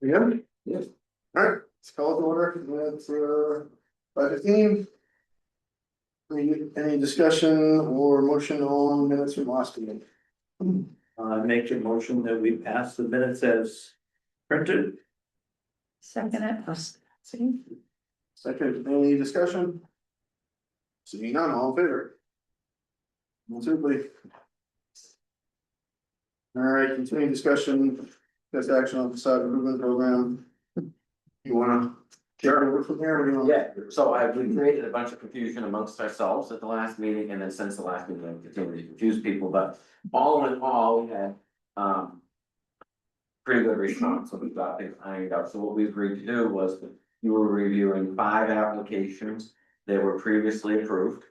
Yeah, Yes. alright, let's call it to order, that's 5:15. Any discussion or motion on minutes from last meeting? Make a motion that we pass the minutes as printed. Second it. Second, any discussion? Seeing none, all in favor? Simply. Alright, continuing discussion, that's action on facade improvement program. You wanna take over from here? What do you want? Yeah, so we created a bunch of confusion amongst ourselves at the last meeting, and then since the last meeting, we continued to confuse people, but all in all, we had, pretty good response, so we got things ironed out, so what we agreed to do was that you were reviewing 5 applications that were previously approved.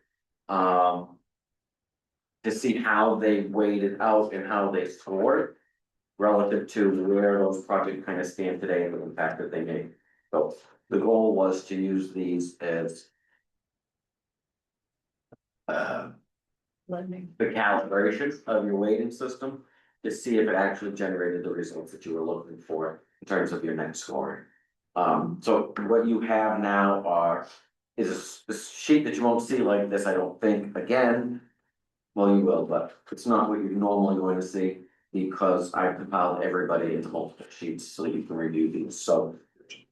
To see how they weighted out and how they scored relative to where those projects kind of stand today and the impact that they made. So the goal was to use these as the calibration of your weighting system to see if it actually generated the results that you were looking for in terms of your net scoring. So what you have now is a sheet that you won't see like this, I don't think, again. Well, you will, but it's not what you're normally going to see because I compiled everybody into multiple sheets so you can review these. So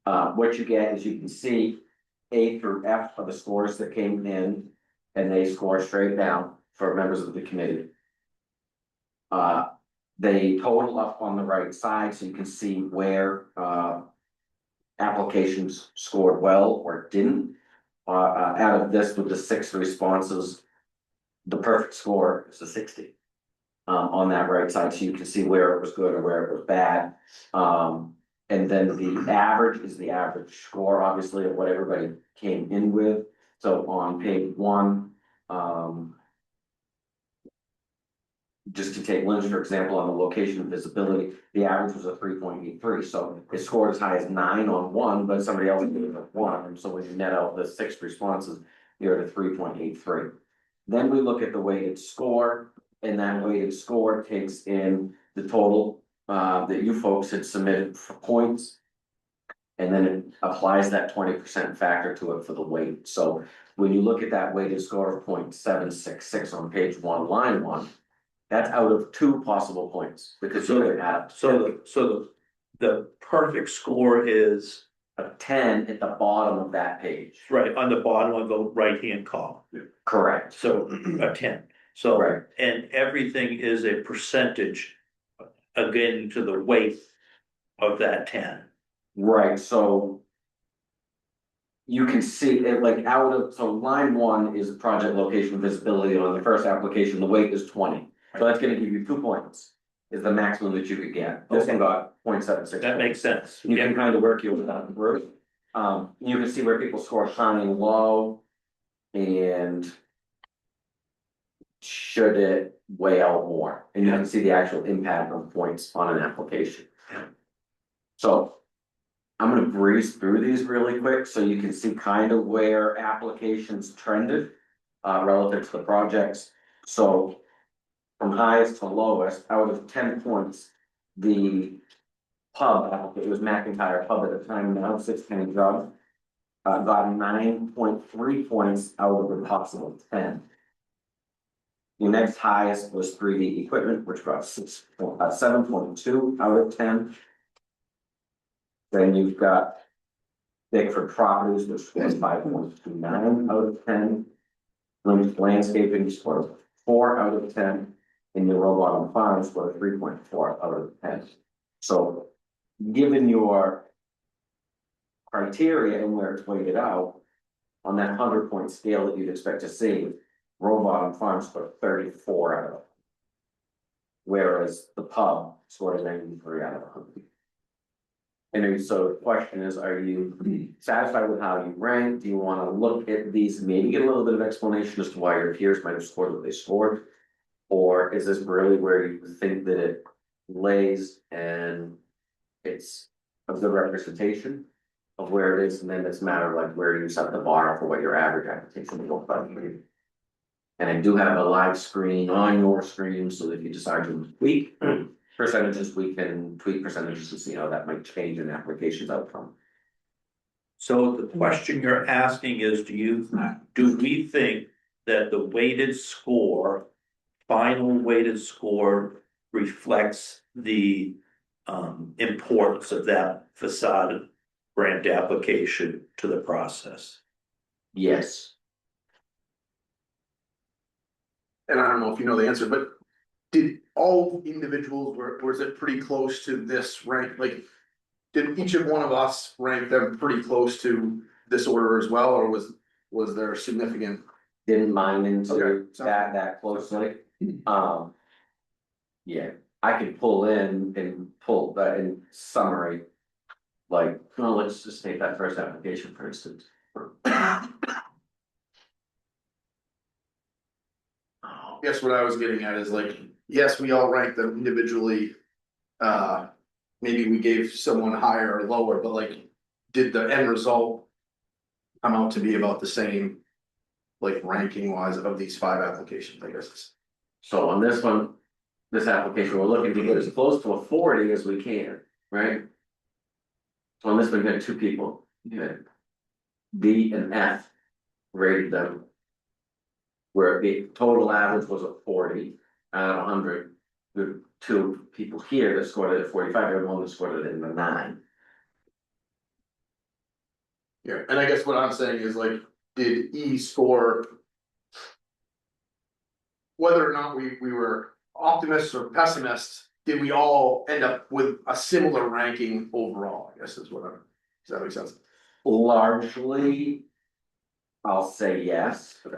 what you get is you can see A through F of the scores that came in, and they score straight down for members of the committee. They total up on the right side, so you can see where applications scored well or didn't. Out of this, with the 6 responses, the perfect score is a 60 on that right side, so you can see where it was good or where it was bad. And then the average is the average score, obviously, of what everybody came in with. So on page 1, just to take Lynch, for example, on the location of visibility, the average was a 3.83. So it scored as high as 9 on 1, but somebody else gave it a 1. And so when you net out the 6 responses, you're at a 3.83. Then we look at the weighted score, and that weighted score takes in the total that you folks had submitted for points. And then it applies that 20% factor to it for the weight. So when you look at that weighted score of 0.766 on page 1, line 1, that's out of 2 possible points because you could add. So the perfect score is A 10 at the bottom of that page. right on the bottom of the right-hand column. Correct. So a 10. So Right. and everything is a percentage again to the weight of that 10. Right, so you can see it like so line 1 is project location visibility on the first application, the weight is 20. So that's gonna give you 2 points, is the maximum that you could get. This one got 0.76. That makes sense. You can kind of work your way down through. You can see where people score high and low. And should it weigh out more, and you can see the actual impact of points on an application. So I'm gonna breeze through these really quick, so you can see kind of where applications trended relative to the projects. So from highest to lowest, out of 10 points, the pub, it was McIntyre Pub at the time, now 610 Drug, got 9.3 points out of the possible 10. The next highest was 3D Equipment, which got 7.2 out of 10. Then you've got Bickford Properties, which was 5.29 out of 10. Lynch Landscaping scored 4 out of 10. And your Robot Farm scored 3.4 out of 10. So given your criteria and where it's weighted out, on that 100-point scale that you'd expect to see, Robot Farm scored 34 out of 100. Whereas the pub scored a 93 out of 100. And so the question is, are you satisfied with how you rank? Do you want to look at these, maybe get a little bit of explanation as to why your peers might have scored what they scored? Or is this really where you think that it lays and it's a good representation of where it is, and then it's a matter of like where you set the bar for what your average application will look like for you? And I do have a live screen on your screen, so that if you decide to tweak, percentages, we can tweak percentages to see how that might change an application's outcome. So the question you're asking is, do we think that the weighted score, final weighted score reflects the importance of that facade grant application to the process? Yes, And I don't know if you know the answer, but did all individuals, was it pretty close to this rank, like? Did each of one of us rank them pretty close to this order as well, or was there significant? didn't mine into Okay, sounds that closely. Yeah, I could pull in and pull that in summary. Like, well, let's just take that first application for instance. Guess what I was getting at is like, yes, we all rank them individually. Maybe we gave someone higher or lower, but like, did the end result come out to be about the same? Like ranking wise of these 5 applications, I guess. So on this one, this application, we're looking to get as close to a 40 as we can, right? So on this one, we had 2 people, you had B and F rated them. Where the total average was a 40 out of 100. There were 2 people here that scored it at 45, and one that scored it in the 9. Yeah, and I guess what I'm saying is like, did E score? Whether or not we were optimists or pessimists, did we all end up with a similar ranking overall, I guess is what I'm, does that make sense? Largely, I'll say yes. Okay.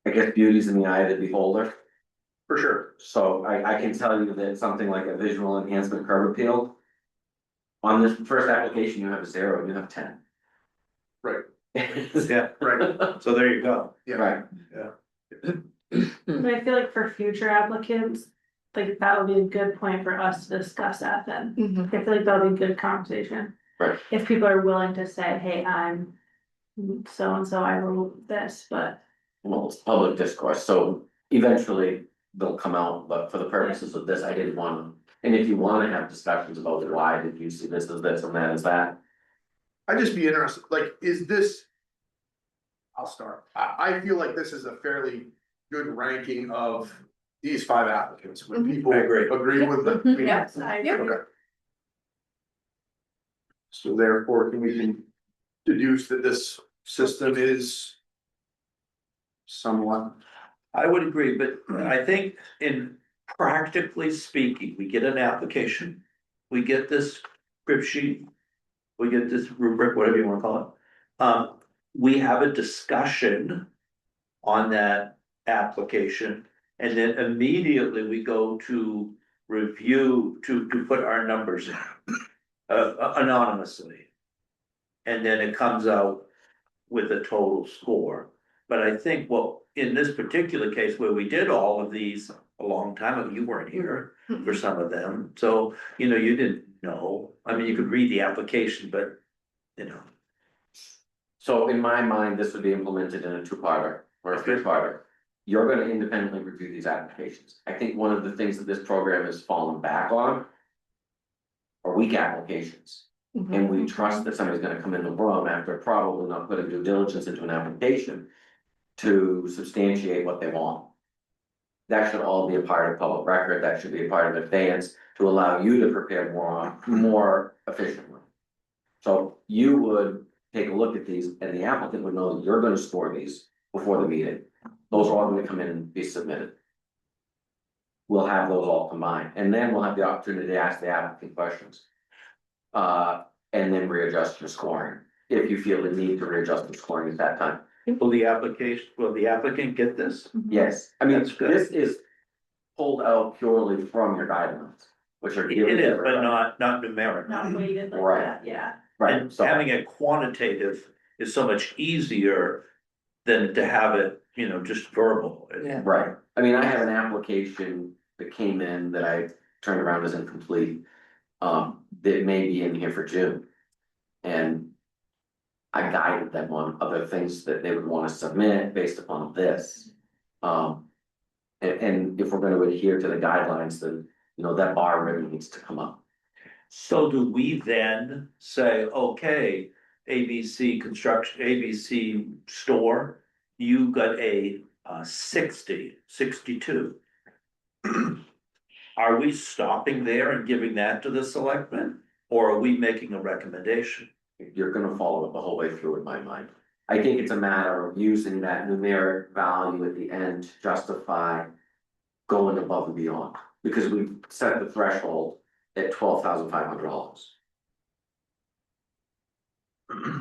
I guess beauty's in the eye of the beholder. For sure. So I can tell you that something like a visual enhancement curb appeal. On this first application, you have a 0, you have 10. Right. Yeah, Right. so there you go. Yeah. Right, But I feel like for future applicants, like that would be a good point for us to discuss that then. Mhm. I feel like that'll be a good conversation. Right. If people are willing to say, hey, I'm so and so, I wrote this, but well, it's public discourse, so eventually they'll come out, but for the purposes of this, I didn't want to. And if you wanna have discussions about why did you see this as this and that as that, I'd just be interested, like, is this? I'll start, I feel like this is a fairly good ranking of these 5 applicants, when Mhm. people I agree. agree with the. Mhm. yes, I Yep. agree. Okay. So therefore, can we deduce that this system is somewhat? I would agree, but I think in practically speaking, we get an application, we get this crib sheet. We get this rubric, whatever you wanna call it. We have a discussion on that application. And then immediately we go to review, to put our numbers in, anonymously. And then it comes out with a total score. But I think, well, in this particular case where we did all of these a long time ago, you weren't here for some of them, so, you know, you didn't know. I mean, you could read the application, but, you know. so in my mind, this would be implemented in a 2-parter or a 3-parter. You're gonna independently review these applications. I think one of the things that this program has fallen back on are weak applications. Mhm. And we trust that somebody's gonna come in the room after probably not putting due diligence into an application to substantiate what they want. That should all be a part of public record, that should be a part of advance to allow you to prepare more efficiently. So you would take a look at these and the applicant would know that you're gonna score these before the meeting. Those are all gonna come in and be submitted. We'll have those all combined, and then we'll have the opportunity to ask the applicant questions. And then readjust your scoring, if you feel the need to readjust the scoring at that time. Will the applicant get this? Yes, I mean, That's good. this is pulled out purely from your guidelines, which are given. It to is, but everybody. not numeric. Not weighted like Right. that, yeah. Right, And so, having it quantitative is so much easier than to have it, you know, just verbal. Yeah. right, I mean, I have an application that came in that I turned around as incomplete. That may be in here for June. And I guided them on other things that they would wanna submit based upon this. And if we're gonna adhere to the guidelines, then, you know, that bar really needs to come up. So do we then say, okay, ABC construction, ABC store, you got a 62. Are we stopping there and giving that to the selectmen, or are we making a recommendation? You're gonna follow it the whole way through in my mind. I think it's a matter of using that numeric value at the end to justify going above and beyond, because we set the threshold at $12,500.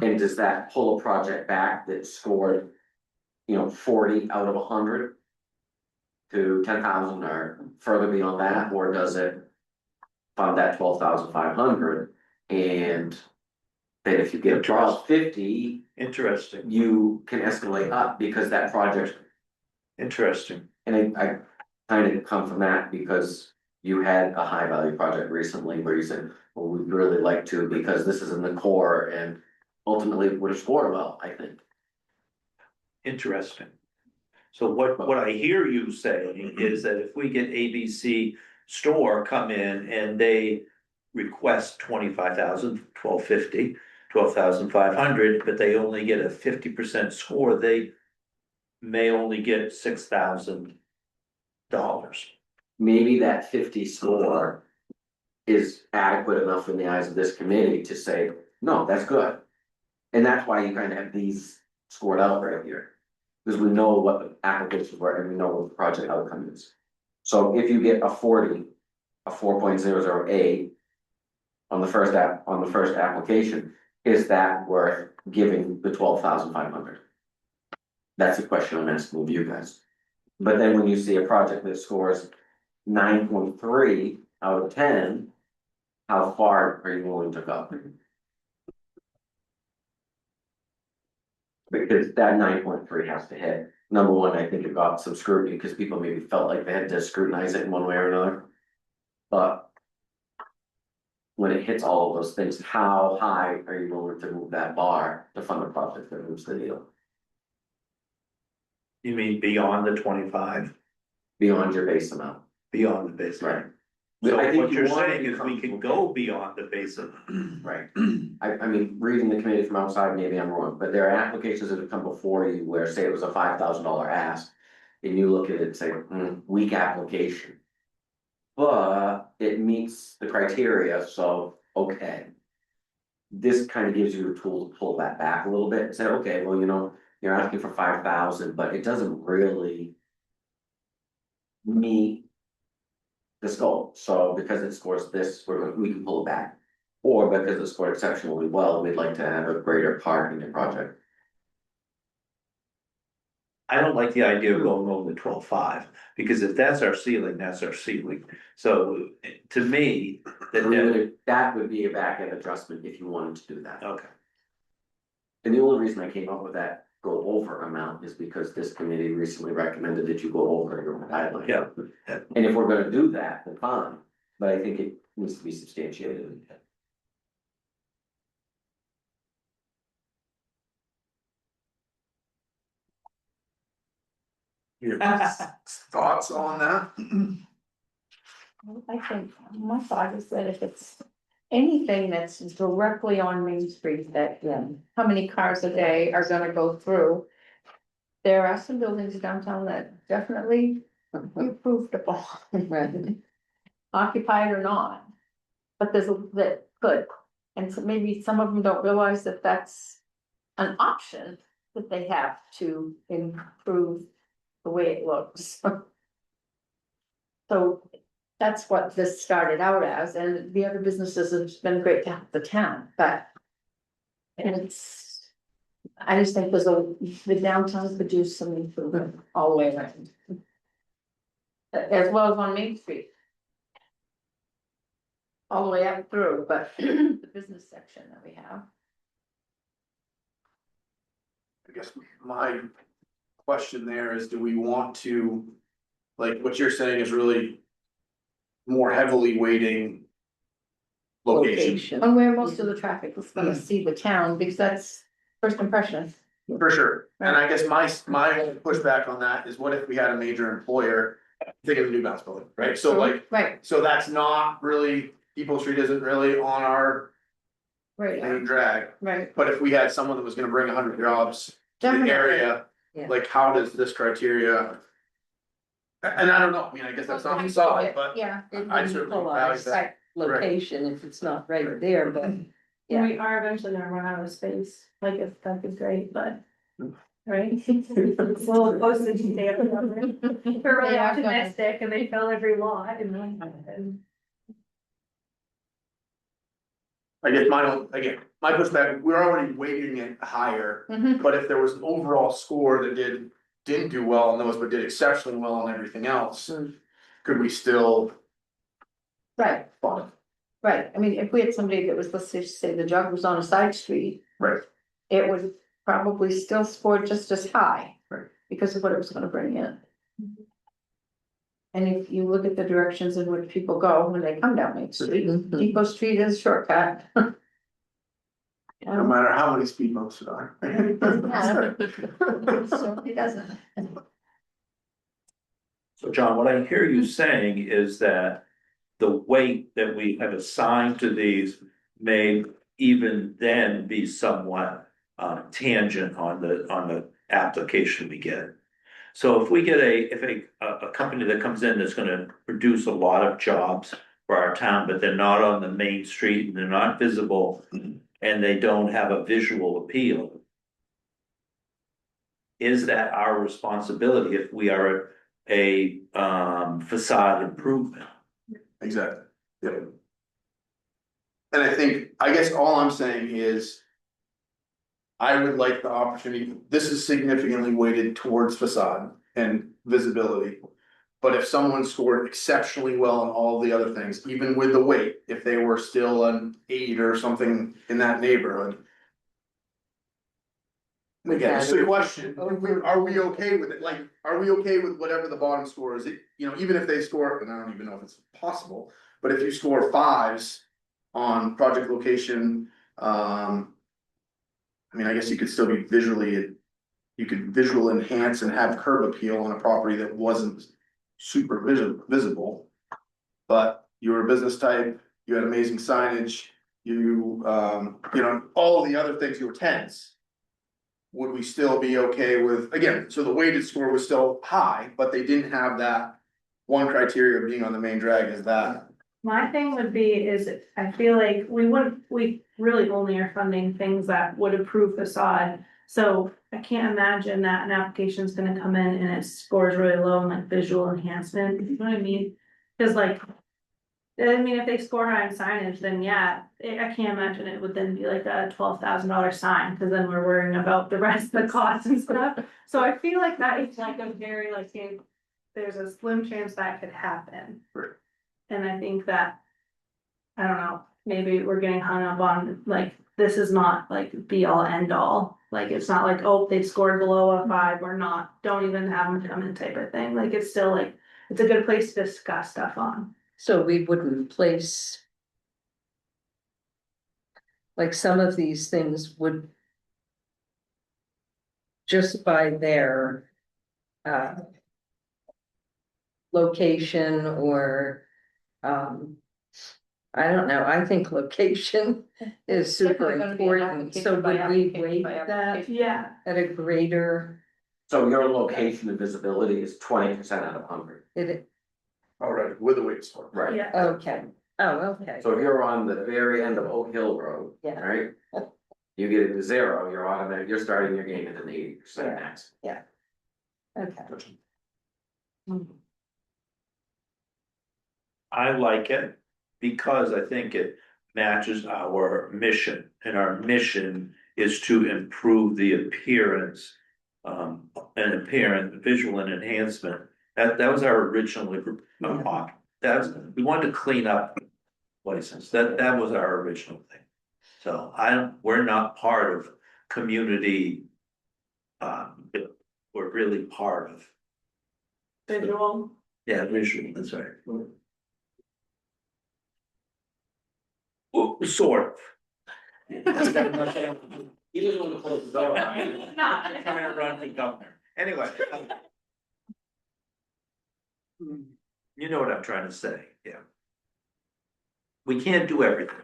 And does that pull a project back that scored, you know, 40 out of 100 to 10,000 or further beyond that, or does it fund that 12,500? And then if you get above 50, Interesting, you can escalate up because that project, interesting. and I kind of come from that because you had a high value project recently where you said, well, we'd really like to, because this is in the core, and ultimately it would have scored well, I think. Interesting. So what I hear you saying is that if we get ABC store come in and they request 25,000, 1250, 12,500, but they only get a 50% score, they may only get $6,000. Maybe that 50 score is adequate enough in the eyes of this committee to say, no, that's good. And that's why you kind of have these scored out right here. Because we know what the applications were and we know what the project outcome is. So if you get a 40, a 4.00 on the first application, is that worth giving the 12,500? That's the question I'm asking of you guys. But then when you see a project that scores 9.3 out of 10, how far are you willing to go? Because that 9.3 has to hit. Number one, I think it got some scrutiny because people maybe felt like they had to scrutinize it in one way or another. But when it hits all of those things, how high are you willing to move that bar to fund a project that moves the needle? You mean beyond the 25, Beyond your base amount, beyond the base? right? So I think what you you're want saying to is we become- can go beyond the base amount. Right. I mean, reading the committee from outside, maybe I'm wrong, but there are applications that have come before you where, say it was a $5,000 ask. And you look at it and say, weak application. But it meets the criteria, so, okay. This kind of gives you a tool to pull that back a little bit and say, okay, well, you know, you're asking for 5,000, but it doesn't really meet the scope, so because it scores this, we can pull it back. Or because it scored exceptionally well, we'd like to have a greater part in the project. I don't like the idea of going over the 12.5, because if that's our ceiling, that's our ceiling. So to me, That would be a back end adjustment if you wanted to do that. okay, And the only reason I came up with that go over amount is because this committee recently recommended that you go over your guideline. yeah. And if we're gonna do that, then fine, but I think it needs to be substantiated. Your thoughts on that? I think, my thought is that if it's anything that's directly on Main Street, that, how many cars a day are gonna go through? There are some buildings downtown that definitely improvable, occupied or not. But there's that could, and so maybe some of them don't realize that that's an option that they have to improve the way it looks. So that's what this started out as, and the other businesses have been great to help the town, but. And it's, I just think the downtown could do some improvement all the way around. As well as on Main Street. All the way up through, but the business section that we have. I guess my question there is, do we want to, like, what you're saying is really more heavily weighting location? And where most of the traffic is gonna see the town, because that's first impression. For sure, and I guess my pushback on that is, what if we had a major employer thinking of the new bounce building, right? So like, Right, so that's not really, Depot Street isn't really on our main right, drag. right. But if we had someone that was gonna bring 100 jobs to the Definitely. area, Yeah. like how does this criteria? And I don't know, I mean, I guess that's not facade, but Yeah, I certainly value that. right, Location if it's not right there, but yeah. We are eventually gonna run out of space, like if that is great, but. Right? It's a little postage stamp. We're really They are gonna- optimistic and they fill every lot and. I guess my pushback, we're already weighting it higher, Mhm. but if there was an overall score that didn't do well on those, but did exceptionally well on everything else. Hmm. Could we still Right, fund? right, I mean, if we had somebody that was, let's just say the jug was on a side street. Right. It would probably still score just as high. Right. Because of what it was gonna bring in. And if you look at the directions in which people go when they come down Main Street, Mhm. Depot Street is a shortcut. No matter how many speed bumps there are. It doesn't matter. So it doesn't. So John, what I hear you saying is that the weight that we have assigned to these may even then be somewhat tangent on the application we get. So if we get a company that comes in that's gonna produce a lot of jobs for our town, but they're not on the main street and they're not visible and they don't have a visual appeal. Is that our responsibility if we are a facade improvement? Exactly, yeah. And I guess all I'm saying is. I would like the opportunity, this is significantly weighted towards facade and visibility. But if someone scored exceptionally well on all the other things, even with the weight, if they were still an 8 or something in that neighborhood. Again, it's a question, are we okay with it, like, are we okay with whatever the bottom score is, even if they score, and I don't even know if it's possible. But if you score 5s on project location, I mean, I guess you could still be you could visual enhance and have curb appeal on a property that wasn't super visible. But you were a business type, you had amazing signage, all of the other things, you were 10s. Would we still be okay with, again, so the weighted score was still high, but they didn't have that one criteria of being on the main drag is that. My thing would be is I feel like we really only are funding things that would improve facade. So I can't imagine that an application is gonna come in and it scores really low in like visual enhancement, you know what I mean? Cause like. I mean, if they score high on signage, then yeah, I can't imagine it would then be like a $12,000 sign, cause then we're worrying about the rest of the costs and stuff. So I feel like that is like a very like, there's a slim chance that could happen. Right. And I think that, I don't know, maybe we're getting hung up on, like, this is not like be all end all. Like, it's not like, oh, they scored below a 5 or not, don't even have them come in type of thing. Like, it's still like, it's a good place to discuss stuff on. So we wouldn't place. Like some of these things would. Just by their. Location or. I don't know, I think location is super Definitely gonna be an important, so application by would we application weight by that application. Yeah, at a greater? So your location and visibility is 20% out of 100. It, Alright, with the weight score. Right. yeah. okay, oh, okay, So if you're on the very end of Oak Hill Road, Yeah. right? You get it to 0, you're automatic, you're starting your game at an 80% max. okay. I like it because I think it matches our mission, and our mission is to improve the appearance. Visual and enhancement, that was our original we wanted to clean up places, that was our original thing. So we're not part of community. We're really part of. Visual. Yeah, visual, that's right. Well, sort of. He doesn't want to close the door. Trying to run for governor, anyway. You know what I'm trying to say, yeah. We can't do everything.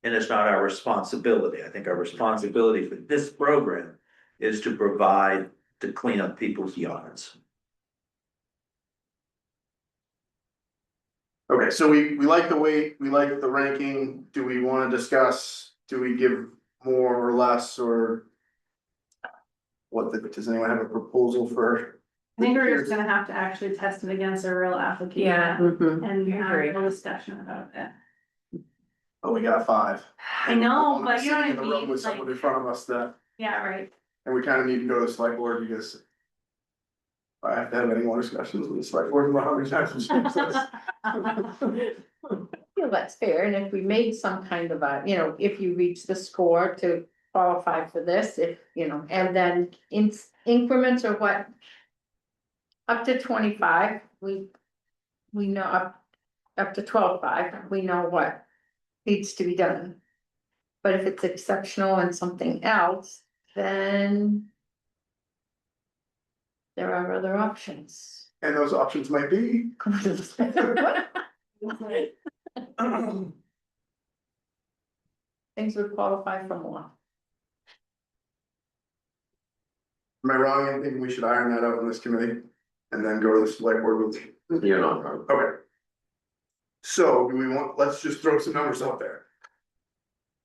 And it's not our responsibility. I think our responsibility for this program is to provide, to clean up people's yards. Okay, so we like the weight, we like the ranking, do we wanna discuss, do we give more or less, or? Does anyone have a proposal for? I think we're just gonna have to actually test it against a real application. Yeah. Mhm. And have Agree. a discussion about it. Oh, we got a 5. I know, I'm but you know what I sitting in the room mean, with someone in like, front of us that, yeah, right. and we kinda need to go to the select board because. I have to have any more discussions with the select board about how many times we change this. I feel that's fair, and if we made some kind of a, if you reach the score to qualify for this, if, and then in increments or what? Up to 25, we know up to 12.5, we know what needs to be done. But if it's exceptional and something else, then there are other options. And those options might be. Things would qualify for more. Am I wrong in thinking we should iron that out in this committee? And then go to the select board with, You're not wrong. okay. So do we want, let's just throw some numbers out there.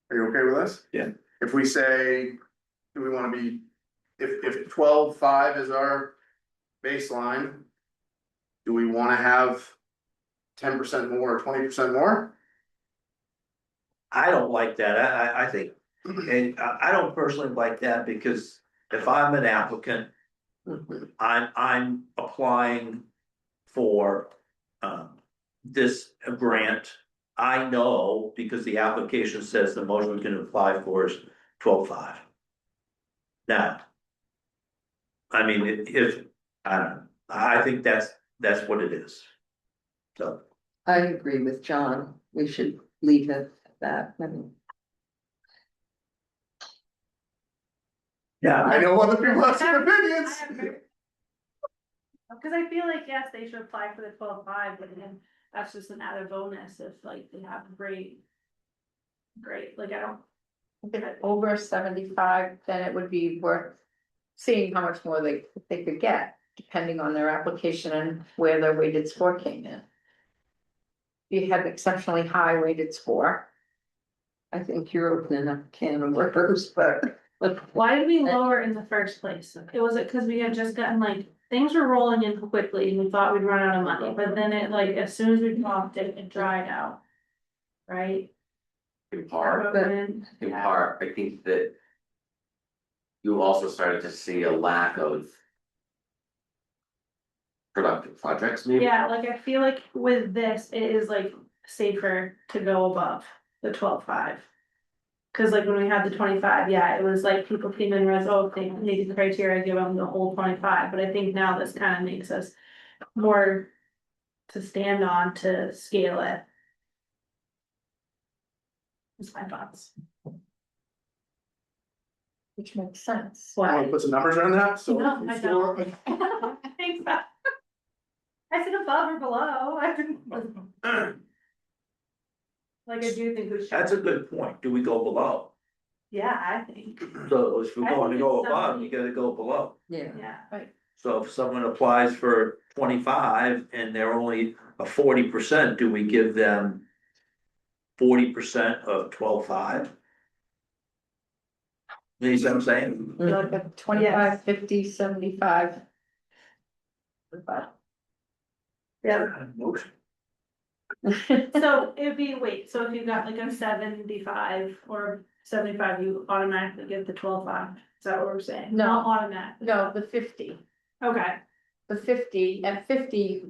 Are you okay with this? Yeah. If we say, do we wanna be, if 12.5 is our baseline. Do we wanna have 10% more or 20% more? I don't like that, I think, and I don't personally like that because if I'm an applicant. Mhm. I'm applying for this grant. I know because the application says the most we can apply for is 12.5. Now. I mean, if, I don't know, I think that's what it is. So, I agree with John, we should leave it at that, I mean. yeah, I know other people have some opinions. Cause I feel like, yes, they should apply for the 12.5, but then that's just an added bonus if like they have great. Great, like I don't, If it's over 75, then it would be worth seeing how much more they could get, depending on their application and where their weighted score came in. If you had an exceptionally high weighted score, I think you're opening up a can of worms, but. why did we lower in the first place? It was it cause we had just gotten like, things were rolling in quickly and we thought we'd run out of money, but then it like, as soon as we dropped it, it dried out. Right? In part, Yeah. I think that. You also started to see a lack of. Productive projects, maybe? Yeah, like I feel like with this, it is like safer to go above the 12.5. Cause like when we had the 25, yeah, it was like people came in and was, oh, they needed the criteria, give them the whole 25, but I think now this kind of makes us more. To stand on to scale it. That's my thoughts. which makes sense. Wanna put some numbers around that, so. No, I don't. I think so. I said above or below, I didn't. Like I do think we should. that's a good point, do we go below? Yeah, I think, So if we're I going to think go it's above, something- you gotta go below. Yeah, yeah, So if someone applies for 25 and they're only a 40%, do we give them 40% of 12.5? You see what I'm saying? Like a 25, 50, 75. But yeah, so it'd be, wait, so if you got like a 75 or 75, you automatically get the 12.5, is that what we're saying? No. Not automatic. no, the 50. Okay, The 50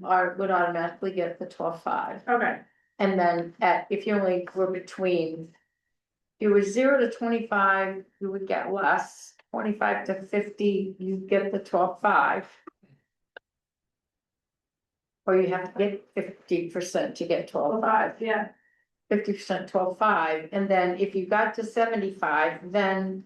would automatically get the 12.5. okay, And then if you only were between. If you were 0 to 25, you would get less, 25 to 50, you get the 12.5. Or you have to get 50% to get 12.5, yeah, 50% 12.5, and then if you got to 75, then.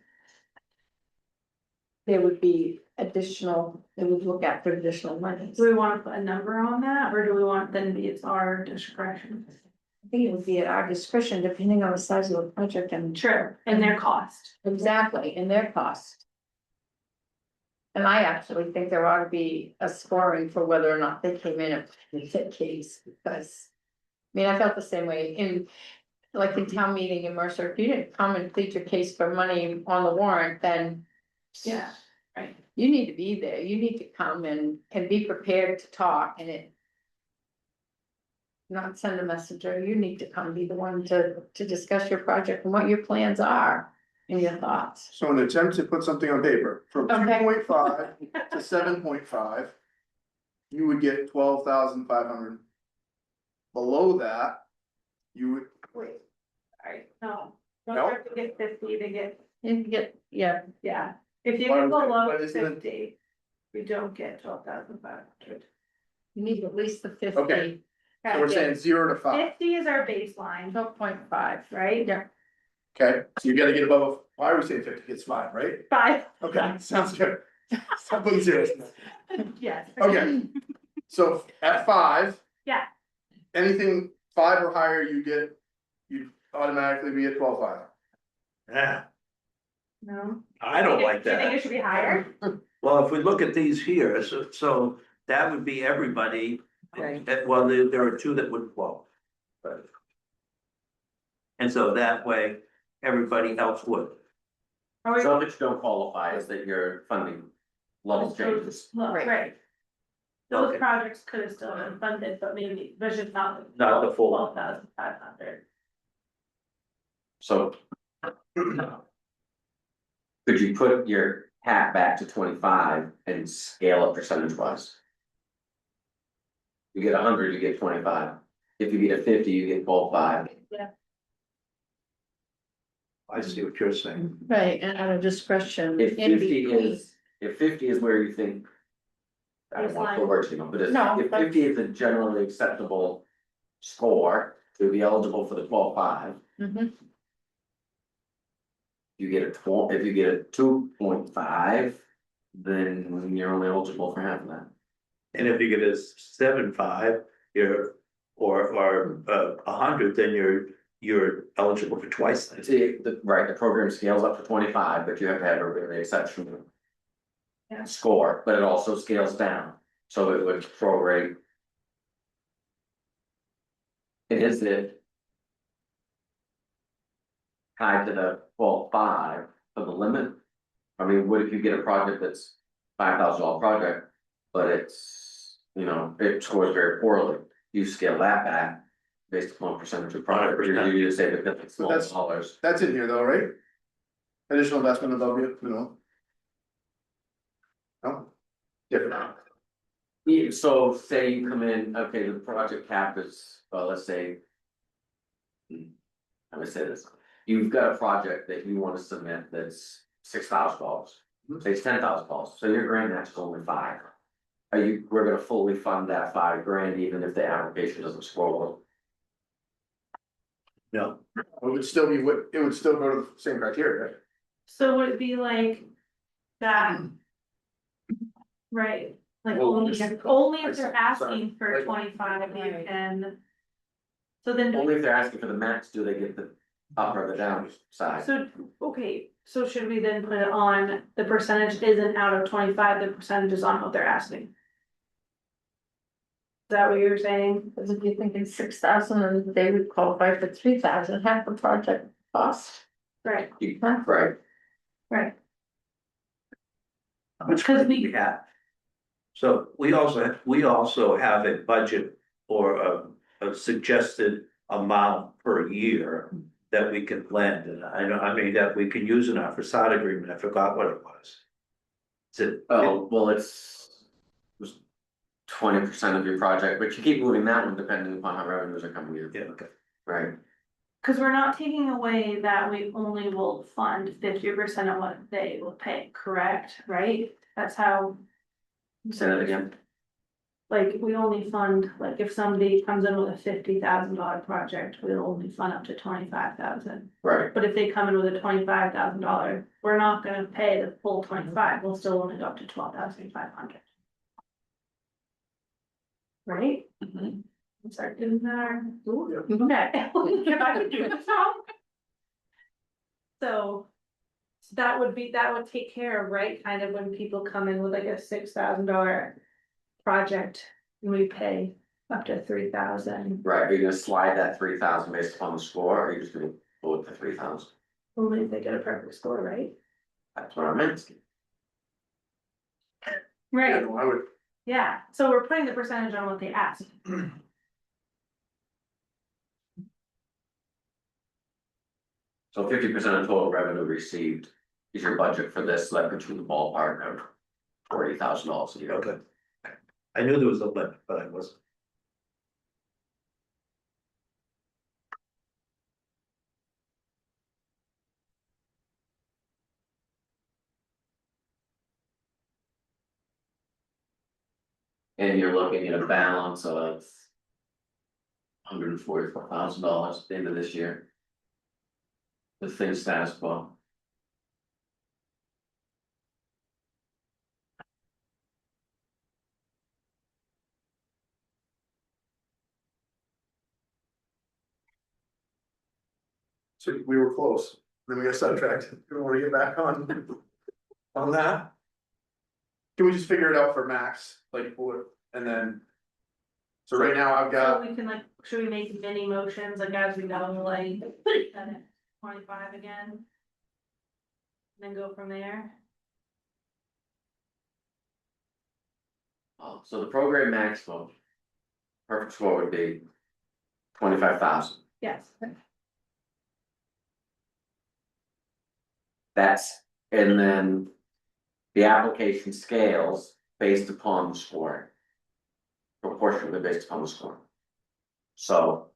there would be additional, they would look at for additional money. Do we wanna put a number on that, or do we want then be it's our discretion? I think it would be at our discretion, depending on the size of the project and. True, and their cost. Exactly, and their cost. And I actually think there ought to be a scoring for whether or not they came in with that case, because. I mean, I felt the same way in, like in town meeting in Mercer, if you didn't come and plead your case for money on the warrant, then. Yeah, right. You need to be there, you need to come and be prepared to talk and it. Not send a messenger, you need to come be the one to discuss your project and what your plans are and your thoughts. So an attempt to put something on paper from two Okay. point five to 7.5. You would get 12,500. Below that, you would, Wait, alright, no, don't No? have to get 50 to get, You can get, yeah, yeah, if you Why get would- below why isn't it- 50. We don't get 12,500. you need at least the 50. Okay. so we're saying 0 to 5, 50 is our baseline, 12.5. right? Yeah. okay, so you gotta get above, why are we saying 50 gets 5, right? 5, Okay, sounds good. Stop putting zeros. yes. Okay, so at 5. Yeah. Anything 5 or higher, you'd automatically be at 12,500. Yeah, No. I don't like Do you think it that. should be higher? Well, if we look at these here, so that would be everybody. Right. Well, there are two that would qualify. Right. And so that way, everybody else would. Are we- So if you don't qualify, is that your funding level changes. Well, Right. right. Those Okay. projects could have still been funded, but maybe, but just not. Not the full. 12,500. So. Could you put your hat back to 25 and scale up percentage wise? You get 100, you get 25. If you get a 50, you get 12.5. I see what you're saying. Right, and out of discretion. If in 50 between. is, if 50 is where you think. I don't want to Baseline. put words in, but No, if but- 50 is a generally acceptable score to be eligible for the 12.5. Mhm. You get a 12, if you get a 2.5, then you're only eligible for half of that. And if you get a 7.5, you're, or 100, then you're eligible for twice that. See, the program scales up to 25, but you have to have a really exceptional. Yeah. Score, but it also scales down, so it would prorate. And is it? Tied to the 12.5 of the limit? I mean, what if you get a project that's $5,000 project, but it's, it scores very poorly, you scale that back. Based upon percentage of project, you just say that it's small that's- dollars. That's in here though, right? Additional investment above you, No? Different. Yeah, so say you come in, okay, the project cap is, well, let's say. Let me say this, you've got a project that you wanna submit that's $6,000, say it's $10,000, so your grant match is only 5. We're gonna fully fund that $5,000 even if the application doesn't score well. No, It would still be, it would still go to the same criteria, So would it be like that? Right, like Well, only if they're asking for Like- 25 and. So then, Only if they're asking for the max, do they get the up or the down side? so, okay, so should we then put it on, the percentage isn't out of 25, the percentage is on what they're asking? Is that what you're saying? Because if you're thinking 6,000 and they would qualify for 3,000, half the project cost. Right, Right, right, how much Because money do we have? So we also have a budget or a suggested amount per year that we can lend, and I mean, that we can use in our facade agreement, I forgot what it was. Is it? oh, well, it was 20% of your project, but you keep moving that one depending upon how revenues are coming in. Yeah, okay. Right, cause we're not taking away that we only will fund 50% of what they will pay, correct, right? That's how. say that again. like, we only fund, like, if somebody comes in with a $50,000 project, we'll only fund up to 25,000. Right, But if they come in with a $25,000, we're not gonna pay the full 25, we'll still only go up to 12,500. Right? Mhm. Start doing that. Okay. If I could do this now. So that would take care of, right, kind of when people come in with like a $6,000 project and we pay up to 3,000. right, are you gonna slide that 3,000 based upon the score, or are you just gonna go with the 3,000? Only if they get a perfect score, right? That's what I'm asking. Yeah, Right, no, I would, yeah, so we're putting the percentage on what they asked. So 50% of total revenue received is your budget for this, that puts you in the ballpark of $40,000 a year. Okay. I knew there was a limit, but I wasn't. And you're looking at a balance of $144,000 at the end of this year. The things status quo. so we were close, then we got sidetracked, do we wanna get back on that? Can we just figure it out for Max, like, what, and then. So right now I've So got, we can like, should we make mini motions, like as we go, like, 25 again? Then go from there? So the program maximum. Perfect score would be 25,000. Yes. That's, and then. The application scales based upon the score. Proportionally based upon the score. So.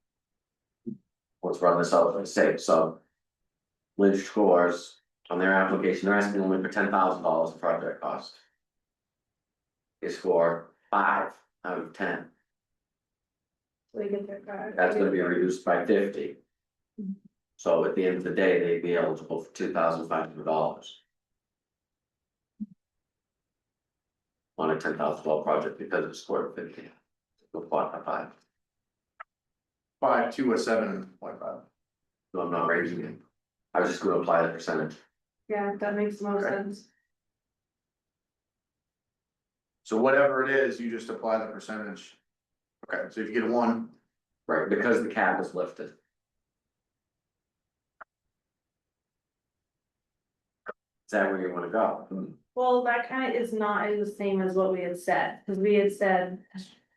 Let's run this out, let's say, so. Lynch scores on their application, they're asking only for $10,000 of project cost. They score 5 out of 10, We get their card. that's gonna be reduced by 50. So at the end of the day, they'd be eligible for $2,500. On a $10,000 project because it's scored 50. Go plot by 5, 5 to a 7.5. so I'm not raising it. I was just gonna apply the percentage. Yeah, that makes the most Okay. sense. So whatever it is, you just apply the percentage. Okay, so if you get a 1, Right, because the cap is lifted. Is that where you wanna go? Well, that kind of is not the same as what we had said, because we had said,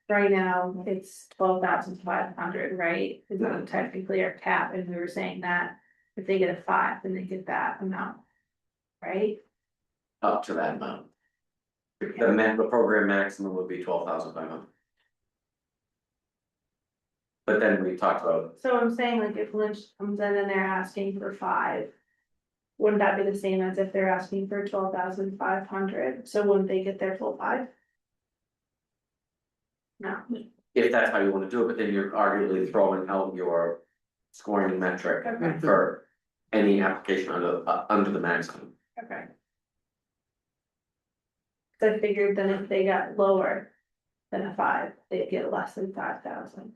right now, it's 12,500, right? Is that technically our cap, and we were saying that if they get a 5, then they get that amount. Right? Up to that amount. The program maximum would be 12,500. But then we talked about, So I'm saying, like, if Lynch comes in and they're asking for 5. Wouldn't that be the same as if they're asking for 12,500? So wouldn't they get their full 5? No. if that's how you wanna do it, but then you're arguably throwing out your scoring metric Okay. for any application under the maximum. Okay. So I figured then if they got lower than a 5, they'd get less than 5,000.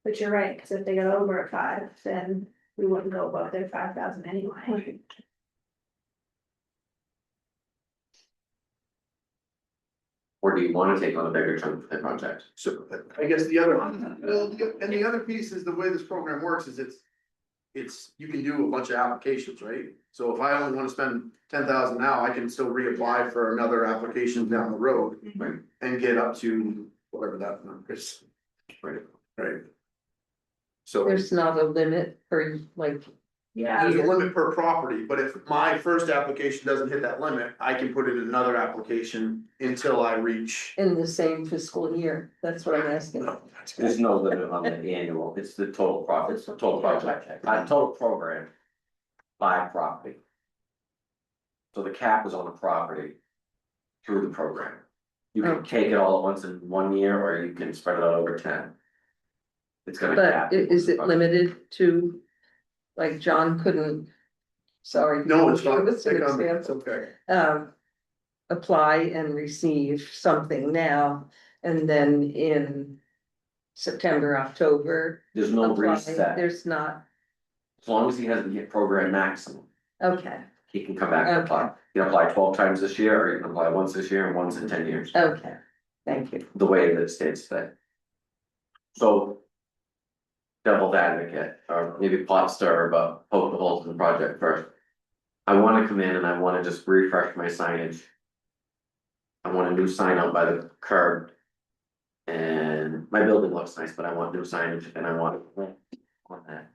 But you're right, because if they got over a 5, then we wouldn't go above their 5,000 anyway. Or do you wanna take on a bigger chunk of the project? so I guess the other, and the other piece is the way this program works is it's, you can do a bunch of applications, right? So if I only wanna spend 10,000 now, I can still reapply for another application down the road Right. and get up to whatever that number is. Right. Right. So There's not a limit for like, Yeah. there's a limit per property, but if my first application doesn't hit that limit, I can put in another application until I reach. in the same fiscal year, that's what I'm asking. There's no limit on the annual, it's the total profit, it's the total project, total program. By property. So the cap is on a property. Through the program, You can take it all at once in 1 year, or you can spread it out over 10. It's gonna cap. But is it limited to, like, John couldn't, sorry. No, it's not, Give us an take on, it's example. okay. Apply and receive something now, and then in September, October. There's no apply. reset, There's not, as long as he hasn't hit program maximum, okay, he can come back and apply. You can apply 12 times this year, or you can apply once this year and once in 10 years, okay, thank you. the way that it states today. So. Devil's advocate, or maybe pot stirrer, but poke the holes in the project first. I wanna come in and I wanna just refresh my signage. I want a new sign out by the curb. And my building looks nice, but I want new signage and I want on that.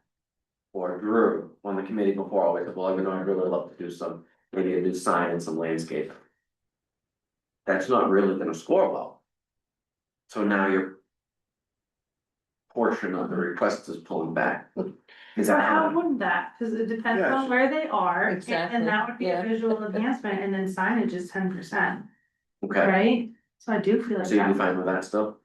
Or Drew, on the committee before, always said, well, I'd really love to do some, maybe a new sign and some landscape. That's not really gonna score well. So now your portion of the request is pulling back. Is So that how how? wouldn't that, cause it depends Yeah, on where they are, Exactly, and that would be a yeah. visual enhancement, and then signage is 10%, Okay, right? So I do feel like so you'd be that, fine with that still?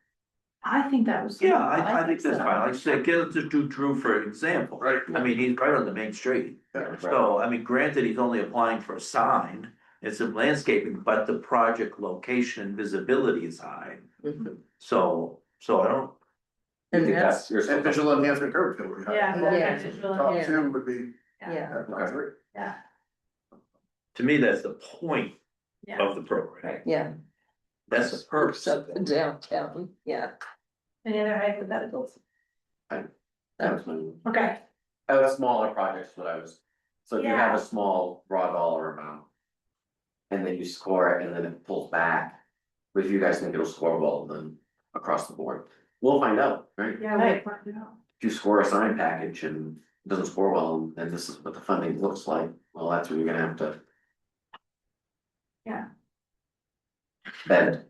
I think that was. Yeah, I think that's so. fine, like I said, get it to do Drew for example. Right. I mean, he's right on the main street. Yeah. So, I mean, granted, he's only applying for a sign, it's a landscaping, but the project location and visibility is high. Mhm. So I don't, You And think that's, your And visual enhancement curve fit would be. Yeah. Yeah. that's visual Top enhancement, two would be. yeah, Okay. yeah, to me, that's the point yeah, of the program, yeah. that's the purpose. Spruce up downtown, yeah. any other hypotheticals? That's my. Okay, Smaller projects, what I was, so if you have a small raw dollar amount. And then you score it and then it pulls back, but if you guys think it'll score well, then across the board, we'll find out, right? yeah, we'll Right. find out. If you score a sign package and it doesn't score well, and this is what the funding looks like, well, that's when you're gonna have to. Yeah. Bend.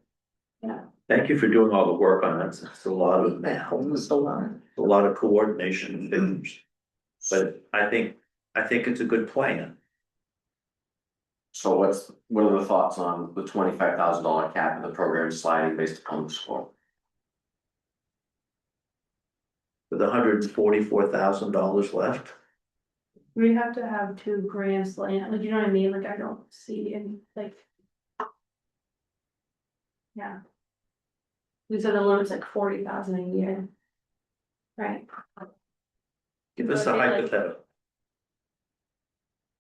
Thank you for doing all the work on it, it's a lot of, That was a lot. a lot of coordination and things. But I think it's a good plan. So what are the thoughts on the $25,000 cap in the program sliding based upon the score? With $144,000 left, We have to have 2 grants land, like, you know what I mean, like, I don't see any, like. Yeah. We said the limit's like 40,000 a year. Right, give us a Okay, like- hypothetical.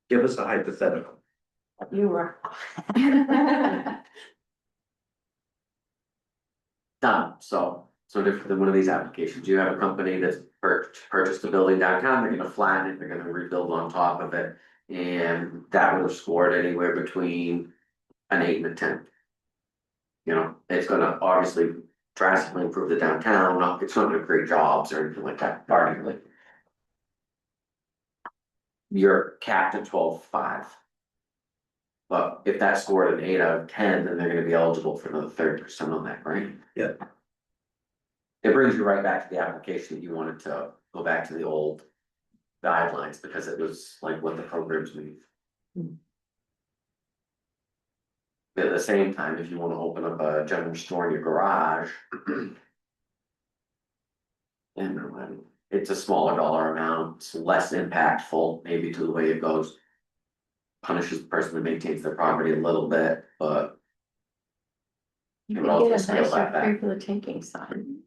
Give us a hypothetical. You were. Done, so different than one of these applications, you have a company that's purchased a building downtown, they're gonna flatten it, they're gonna rebuild on top of it. And that would have scored anywhere between an 8 and a 10. You know, it's gonna obviously drastically improve the downtown, it's not gonna create jobs or anything like that, arguably. You're capped at 12.5. But if that scored an 8 out of 10, then they're gonna be eligible for another 30% on that, right? Yeah. It brings you right back to the application that you wanted to go back to the old guidelines, because it was like what the programs need. But at the same time, if you wanna open up a general store in your garage. And it's a smaller dollar amount, it's less impactful maybe to the way it goes. Punishes the person that maintains their property a little bit, but. You It could would also get a scale nicer that back. free for the taking sign.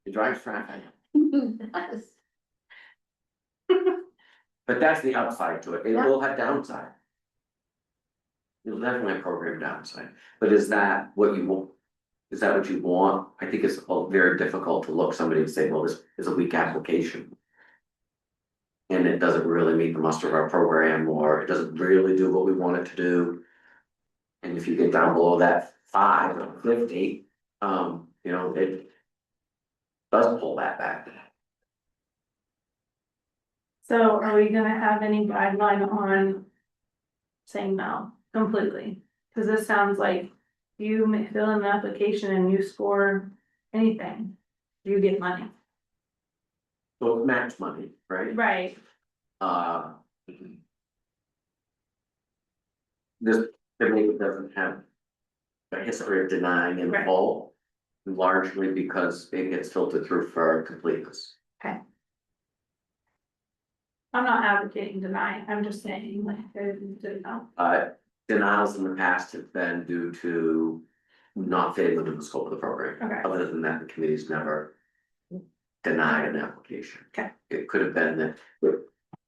It drives traffic, Yes. but that's the upside to it, it Yeah. will have downside. It'll definitely have program downside, but is that what you want? Is that what you want? I think it's very difficult to look somebody and say, well, this is a weak application. And it doesn't really meet the muster of our program, or it doesn't really do what we want it to do. And if you get down below that 5 or 50, you know, it. Does pull that back. so are we gonna have any guideline on saying no completely? Cause this sounds like you fill in an application and you score anything, you get money. So it's match money, right? Right. This, maybe doesn't have a history of denying in Right. full, largely because it gets filtered through for completeness. I'm not advocating denying, I'm just saying like, I didn't know. Denials in the past have been due to not fitting within the scope of the program. Okay. Other than that, the committee's never denied an application. Okay. It could have been that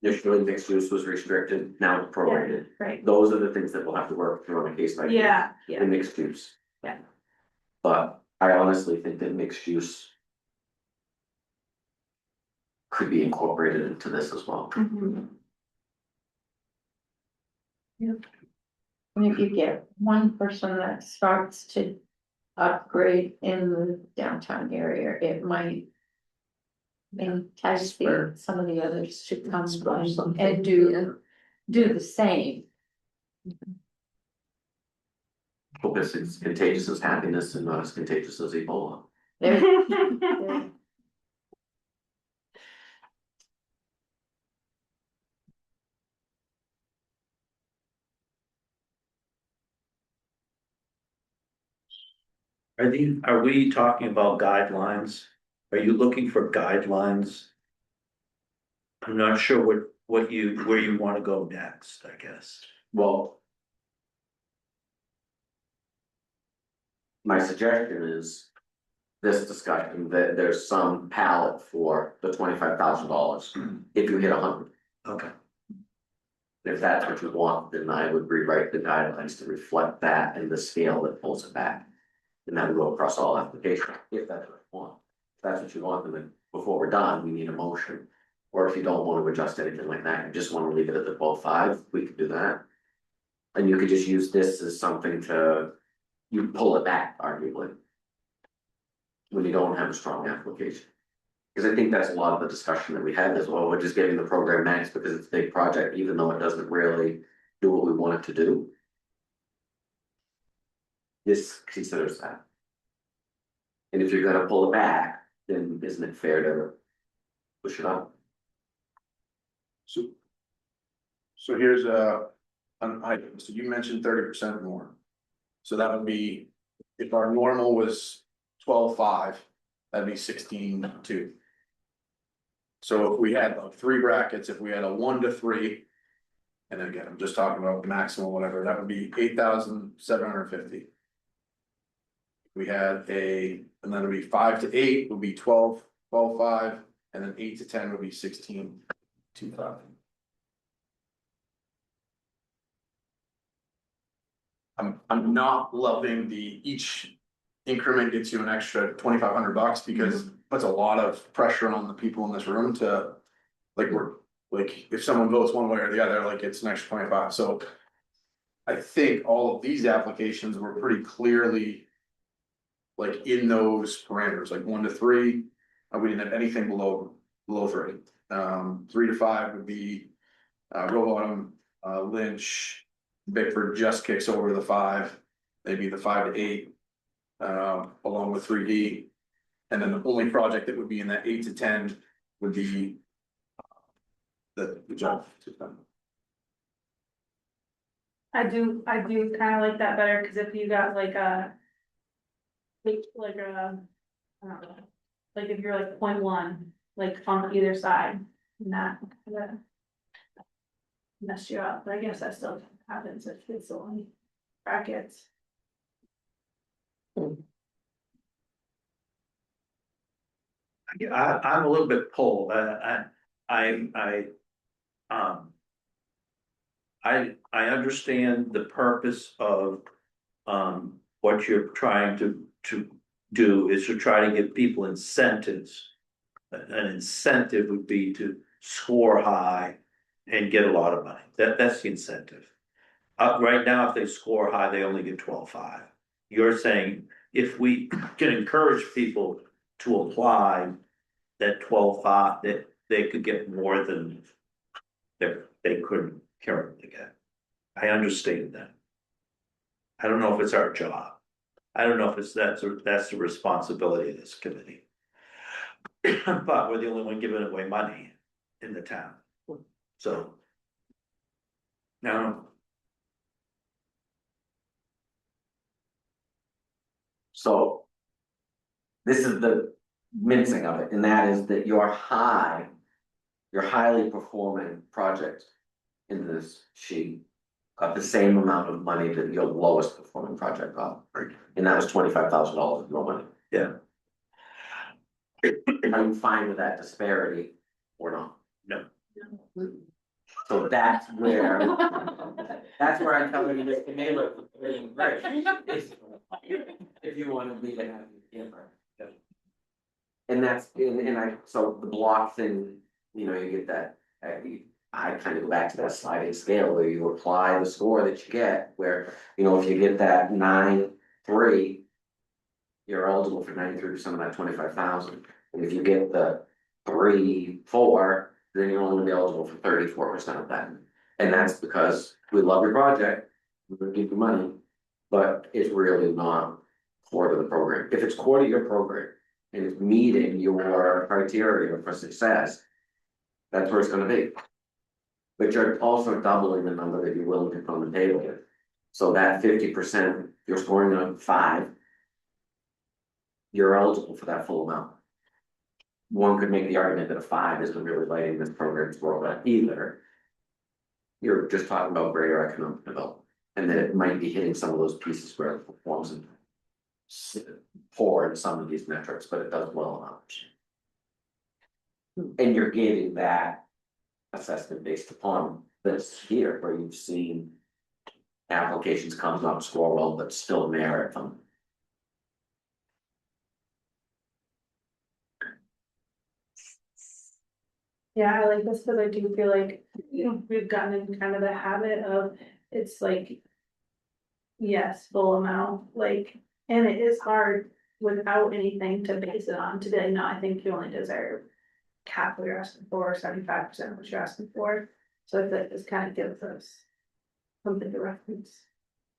initially mixed use was restricted, now it's prorated. Right, Those are the things that we'll have to work through on a case by case. yeah, The yeah, mixed use. Yeah. But I honestly think that mixed use could be incorporated into this as well. mhm, And if you get one person that starts to upgrade in the downtown area, it might entice some of the others to come Spur something, and yeah. do the same. Because it's contagious as happiness and not as contagious as Ebola. There- Are we talking about guidelines? Are you looking for guidelines? I'm not sure where you wanna go next, I guess. Well. My suggestion is. This discussion, that there's some palette for the $25,000, if you hit 100. Okay. If that's what you want, then I would rewrite the guidelines to reflect that and the scale that pulls it back. And that would go across all applications, if that's what you want. If that's what you want, then before we're done, we need a motion. Or if you don't want to adjust anything like that, you just want to leave it at the 12.5, we could do that. And you could just use this as something to, you pull it back arguably. When you don't have a strong application. Because I think that's a lot of the discussion that we had as well, we're just getting the program max because it's a big project, even though it doesn't really do what we want it to do. This considers that. And if you're gonna pull it back, then isn't it fair to push it up? So here's an item, so you mentioned 30% more. So that would be, if our normal was 12.5, that'd be 16.2. So if we had like 3 brackets, if we had a 1 to 3. And then again, I'm just talking about maximum, whatever, that would be 8,750. We had and then it'd be 5 to 8 would be 12.5, and then 8 to 10 would be 16.25. I'm not loving each increment gets you an extra $2,500 because puts a lot of pressure on the people in this room to. Like if someone votes one way or the other, like it's an extra 25, so. I think all of these applications were pretty clearly. Like in those parameters, like 1 to 3, we didn't have anything below 3. 3 to 5 would be Rowbottom, Lynch, Bickford just kicks over the 5, maybe the 5 to 8. Along with 3D. And then the only project that would be in that 8 to 10 would be. The job. I do kinda like that better, cause if you got like a. Like a, I don't know, like if you're like 0.1, like on either side, and that kinda. Mess you up, but I guess that still happens if it's only brackets. I'm a little bit pulled, um. I understand the purpose of, what you're trying to do is to try to give people incentives. An incentive would be to score high and get a lot of money, that's the incentive. Right now, if they score high, they only get 12.5. You're saying if we can encourage people to apply that 12.5, that they could get more than they could currently get. I understand that. I don't know if it's our job. I don't know if that's the responsibility of this committee. But we're the only one giving away money in the town, so. Now. So. This is the mincing of it, and that is that your highly performing project in this sheet. Got the same amount of money that your lowest performing project got, and that was $25,000 of your money. Yeah. Are you fine with that disparity or not? No. So that's where I tell you this, may look really great. If you want to be the happy camper. And that's, so the block thing, you get that, I kind of go back to that sliding scale where you apply the score that you get, where, if you get that 9.3. You're eligible for 93% of that 25,000, and if you get the 3.4, then you're only gonna be eligible for 34% of that. And that's because we love your project, we're gonna give you money, but it's really not core to the program. If it's core to your program and it's meeting your criteria for success, that's where it's gonna be. But you're also doubling the number that you're willing to put on the table. So that 50%, you're scoring a 5. You're eligible for that full amount. One could make the argument that a 5 isn't really lighting this program's world up either. You're just talking about greater economic development, and that it might be hitting some of those pieces where it performs poor in some of these metrics, but it does well in others. And you're getting that assessment based upon this here, where you've seen applications come up score well, but still merit them. Yeah, I like this because I do feel like, we've gotten in kind of the habit of, it's like. Yes, full amount, and it is hard without anything to base it on, to be like, no, I think you only deserve. Cap what you're asking for, 75% of what you're asking for, so I feel like this kind of gives us. Something to reference.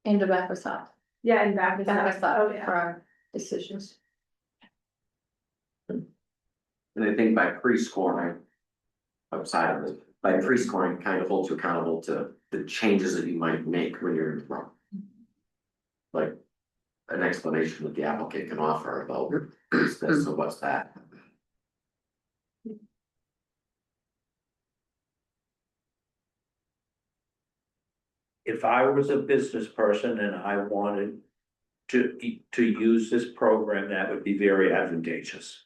And to back us up, Yeah, and back us back us up, oh up yeah. for our decisions. And I think by pre-scoring. Outside of this, by pre-scoring kind of holds you accountable to the changes that you might make when you're in the wrong. Like an explanation that the applicant can offer about this, so what's that? If I was a business person and I wanted to use this program, that would be very advantageous.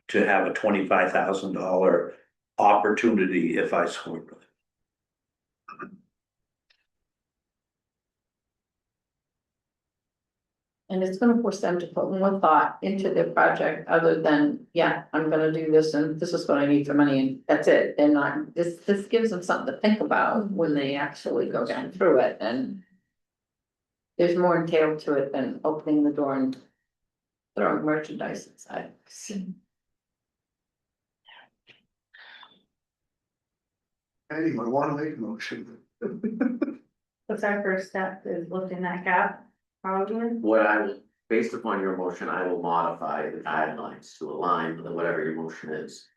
To have a $25,000 opportunity if I scored with it. And it's gonna force them to put more thought into their project, other than, yeah, I'm gonna do this and this is what I need for money and that's it. They're not, this gives them something to think about when they actually go down through it, and. There's more entailed to it than opening the door and throwing merchandise inside. Anyone wanna make a motion? What's our first step, is lifting that cap, probably. What I will, based upon your motion, I will modify the guidelines to align with whatever your motion is.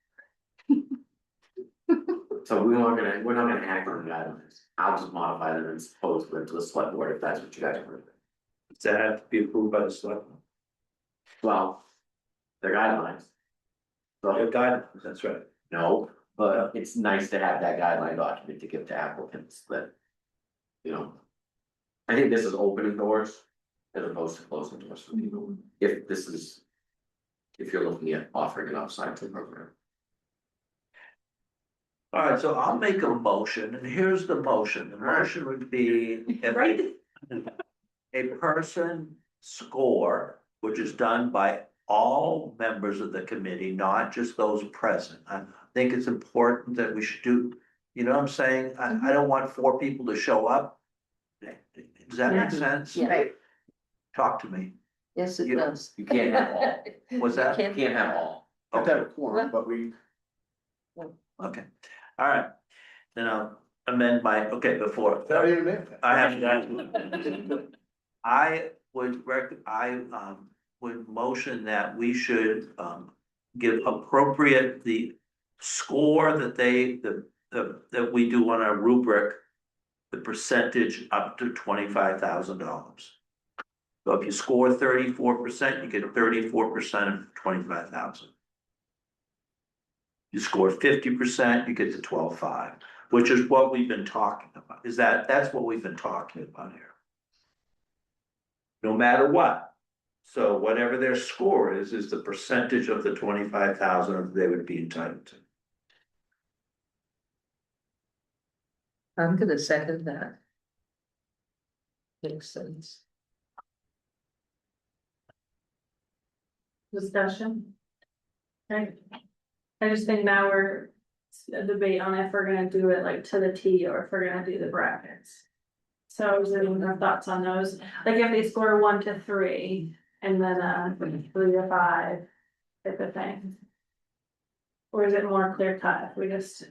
So we're not gonna act on the guidelines, I'll just modify them and post them to the select board if that's what you guys want. Does that have to be approved by the selectmen? Well, they're guidelines. The So, guidance, that's right. no, but it's nice to have that guideline document to give to applicants that. I think this is opening doors as opposed to closing doors for people, if this is. If you're looking at offering an upside to the program. All right, so I'll make a motion, and here's the motion. The motion would be if a person score, which is done by all members of the committee, not just those present. I think it's important that we should do, you know what I'm saying? I don't want 4 people to show up. Does that make sense? Yeah. Talk to me. Yes, it You know, does. You can't have all, What's that? you can't have all. Okay, But we. okay, all right. Then I'll amend my, okay, before. I have that. I would would motion that we should give appropriate the score that that we do on our rubric the percentage up to $25,000. So if you score 34%, you get 34% of 25,000. You score 50%, you get to 12,500, which is what we've been talking about. That's what we've been talking about here. No matter what. So whatever their score is the percentage of the 25,000 they would be entitled to. I'm gonna second that. Makes sense. Discussion. Right. I just think now we're a debate on if we're gonna do it like to the T or if we're gonna do the brackets. So is there any thoughts on those? Like if they score 1 to 3 and then 3 to 5 type of thing. Or is it more clear cut if we just.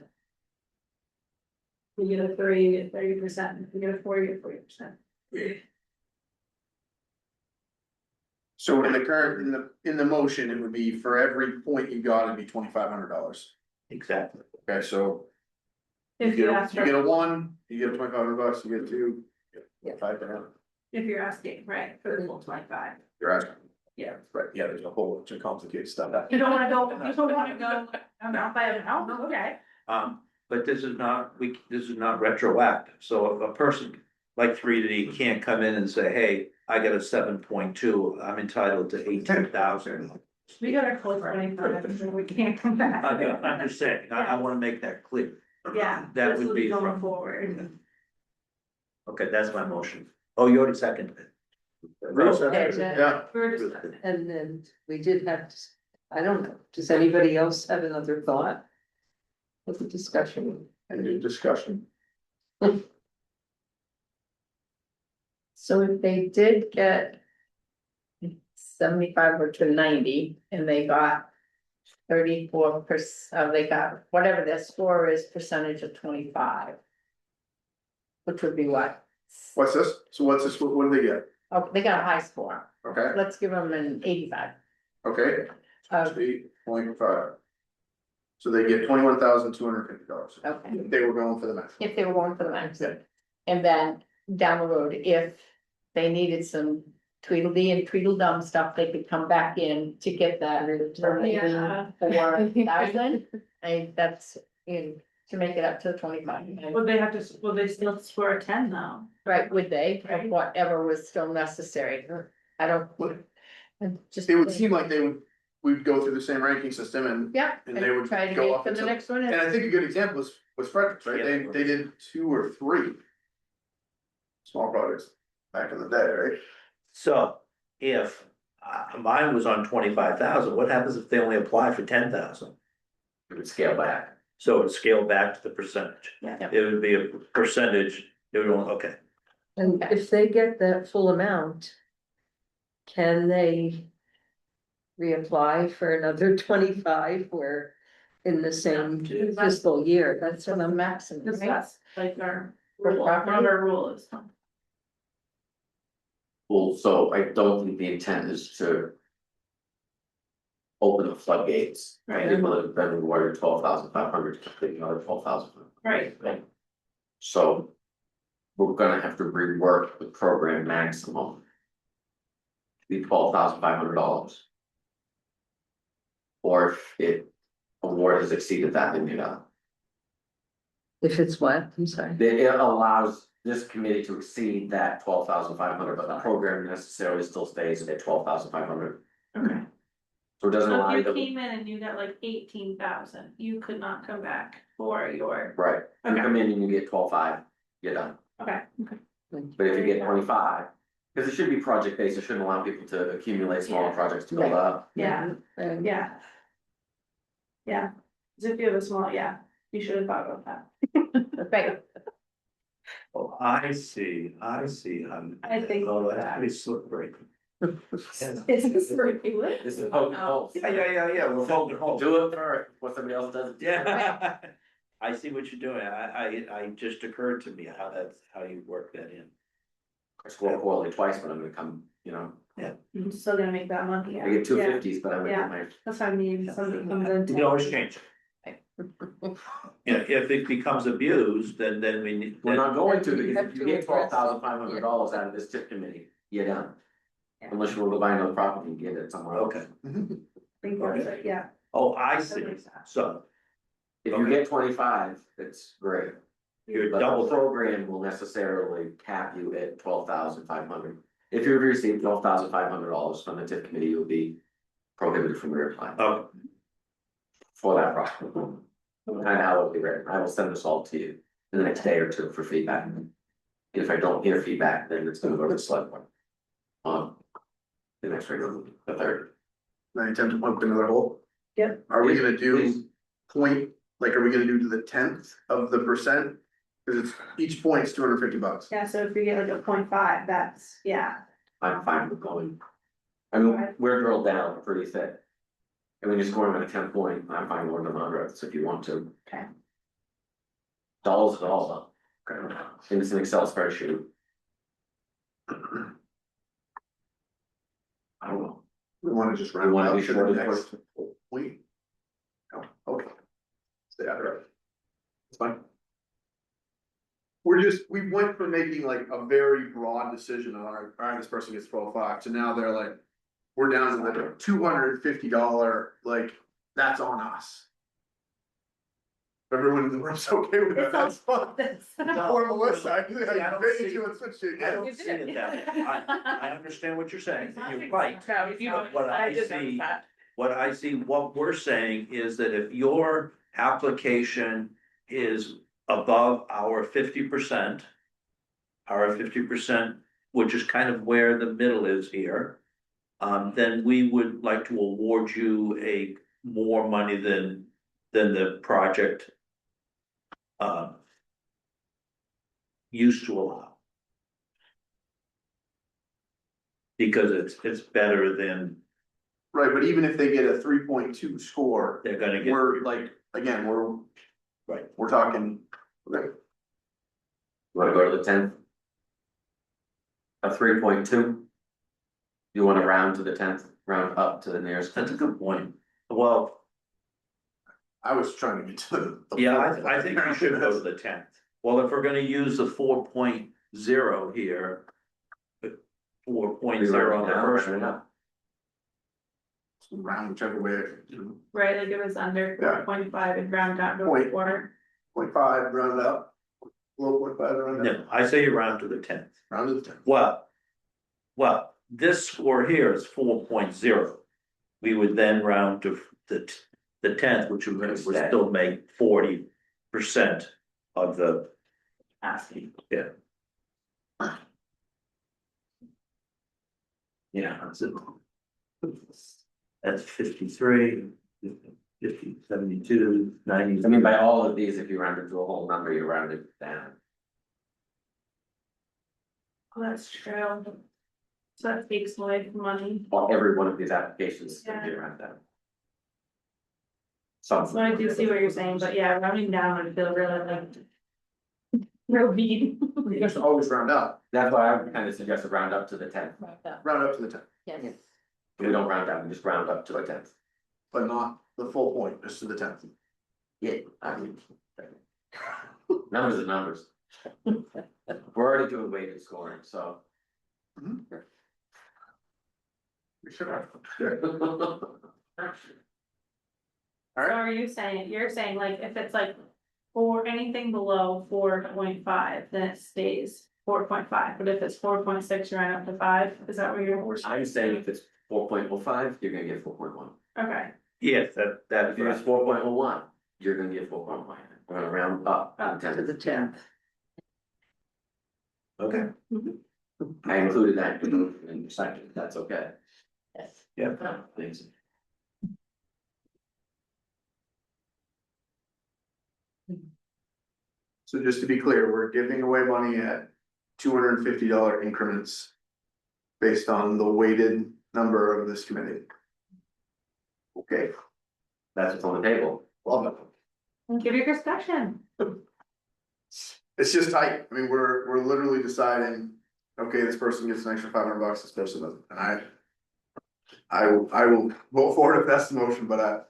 We get a 3, you get 30%, if we get a 4, you get 40%. So in the current, in the motion, it would be for every point you got, it'd be $2,500. Exactly. Okay, so. If you ask You get for, a 1, you get $2,500, you get 2, you get 5 down. if you're asking, right, for the full 25. You're asking. Yeah. Right, yeah, there's a whole bunch of complicated stuff. You don't wanna go, you don't wanna go, amount by amount, okay. But this is not retroactive, so if a person like 3D can't come in and say, hey, I got a 7.2, I'm entitled to 18,000. We got our full 25, so we can't come back. I'm just saying, I wanna make that clear. Yeah. That this would will be going from- forward. Okay, that's my motion. Oh, you already seconded it. Yeah, We're just. And then we did have, I don't know, does anybody else have another thought? Of the discussion? any discussion. So if they did get 75 or to 90 and they got 34%, they got whatever their score is, percentage of 25. Which would be what? What's this? So what's this, what do they get? Oh, they got a high score. Okay, Let's give them an 85. okay, Uh, 8.5. So they get $21,250. Okay. If they were going for the max. If they were going for the max. Yeah. And then down the road, if they needed some Tweedledee and Tweedledum stuff, they could come back in to get that remaining Yeah. 4,000. And that's in, to make it up to the 25. Would they have to, will they still score a 10 though? Right, would they, or Right. whatever was still necessary, I don't. I just. It would seem like we'd go through the same ranking system and Yeah, and they would try to go get up for the until- next one. And I think a good example was Frederick's, right? Yeah. They did 2 or 3. Small projects back in the day, right? So if mine was on 25,000, what happens if they only apply for 10,000? It would scale back. So it would scale back to the percentage. Yeah. It would be a percentage, it would only, okay. And if they get that full amount, can they reapply for another 25 or in the same fiscal year? That's what the I'm. maximum, Cause right? that's like our For rule, property? one of our rules. Well, so I don't think the intent is to. Open the floodgates. Right. People that have been awarded 12,500 to complete another 12,000. Right. So. We're gonna have to rework the program maximum. To be $12,500. Or if award has exceeded that, then If it's what, I'm sorry. it allows this committee to exceed that 12,500, but the program necessarily still stays at 12,500. Okay. So it doesn't So allow you if you to, came in and you got like 18,000, you could not come back for your, right, you Okay. come in and you get 12,500, you're done. okay, But if you get 25, because it should be project based, it shouldn't allow people to accumulate smaller Yeah. projects to build Right. up. yeah, And yeah. Yeah, cause if you have a small, yeah, you should have thought about that. Right, Oh, I see. I think Oh, that's that- pretty slippery. Is this for you? This is poking holes. Yeah, we're holding home. Do it for what somebody else does. Yeah. I see what you're doing. I just occurred to me how you work that in. I score poorly twice, but I'm gonna come, I'm still gonna make that money, yeah. I get Yeah, 250s, but I'm gonna Yeah. get my. That's what I mean, somebody comes in. You can always change it. if it becomes abused, then we need. We're not going to, Then we because have if you to get address it. $12,500 out of this TIF committee, you're done. Unless you want to buy another property and get it somewhere else. Okay, Think that's it, yeah. oh, I see, so If you get 25, it's great. you're But the double, program will necessarily cap you at 12,500. If you receive $12,500 from the TIF committee, you'll be prohibited from reapplying oh, for that project. Kind of how it'll be written. I will send this all to you in the next day or two for feedback. If I don't hear feedback, then it's gonna go to the select board. The next regular, meeting, the third. I attempt to pump another hole. Yep. Are we gonna Please. do point, like, are we gonna do to the 10th of the percent? Cause it's, each point's $250. Yeah, so if we get like a 0.5, that's, yeah, I'm fine with going. I mean, we're drilled down pretty thick. And when you're scoring at a 10 point, I'm fine going to 100 if you want to. Okay. Dollars is all, okay, and it's an Excel spreadsheet. I don't know. We wanna just We round wanna up be to sure the that next point. Oh, okay. Stay out of it. It's fine. We went from making like a very broad decision on alright, this person gets 12.5 to now they're like. We're down to the $250, like, that's on us. Everyone in the room's okay with that, that's fine. Or Melissa, I See, I don't bet see- you would switch it, I yeah. don't see it that way. I understand what you're saying, you're right. What I see, what we're saying is that if your application is above our 50%. Our 50%, which is kind of where the middle is here. Then we would like to award you a more money than the project. Used to allow. Because it's better than Right, but even if they get a 3.2 score, they're gonna get. we're like, again, we're. Right. We're talking, okay, You wanna go to the 10th? A 3.2? You wanna round to the 10th, round up to the nearest? That's a good point. Well, I was trying to get to the. yeah, I think you should go to the 10th. Well, if we're gonna use the 4.0 here. 4.0 on the first one. Round whichever way, right, like it was under Yeah. 4.5 and round down to a Point. quarter. 0.5, round it up. Low 0.5, round it up, No, I say you round to the 10th. round to the 10. Well, this score here is 4.0. We would then round to the 10th, which would still make 40% of the. Asking. Yeah. Yeah, that's 53, 50, 72, 90. I mean, by all of these, if you round it to a whole number, you round it down. Oh, that's true. So that takes away from money. Well, every one of these applications is gonna be around down. Some. So I do see what you're saying, but yeah, rounding down would feel really like. Real mean. You just always round up, That's why I would kind of suggest a round up to the 10th. round up to the 10, Yes. We don't round down, we just round up to the 10th. but not the full point, just to the 10th. Yeah, I mean. Numbers are numbers. We're already doing weighted scoring, so. We should have. So are you saying, you're saying like if it's like for anything below 4.5, then it stays 4.5, but if it's 4.6, you round up to 5, is that what you're? I'm saying if it's 4.05, you're gonna get 4.1. Okay, Yes, that If it's 4.01, you're gonna get 4.1. We're gonna round up Up to To the 10th. Okay, I included that in the section, that's okay. Yes. yeah, Thanks. So just to be clear, we're giving away money at $250 increments. Based on the weighted number of this committee. Okay, That's what's on the table. well, give your discussion. it's just tight, I mean, we're literally deciding, okay, this person gets an extra $500, this person doesn't, and I will vote for it if that's the motion, but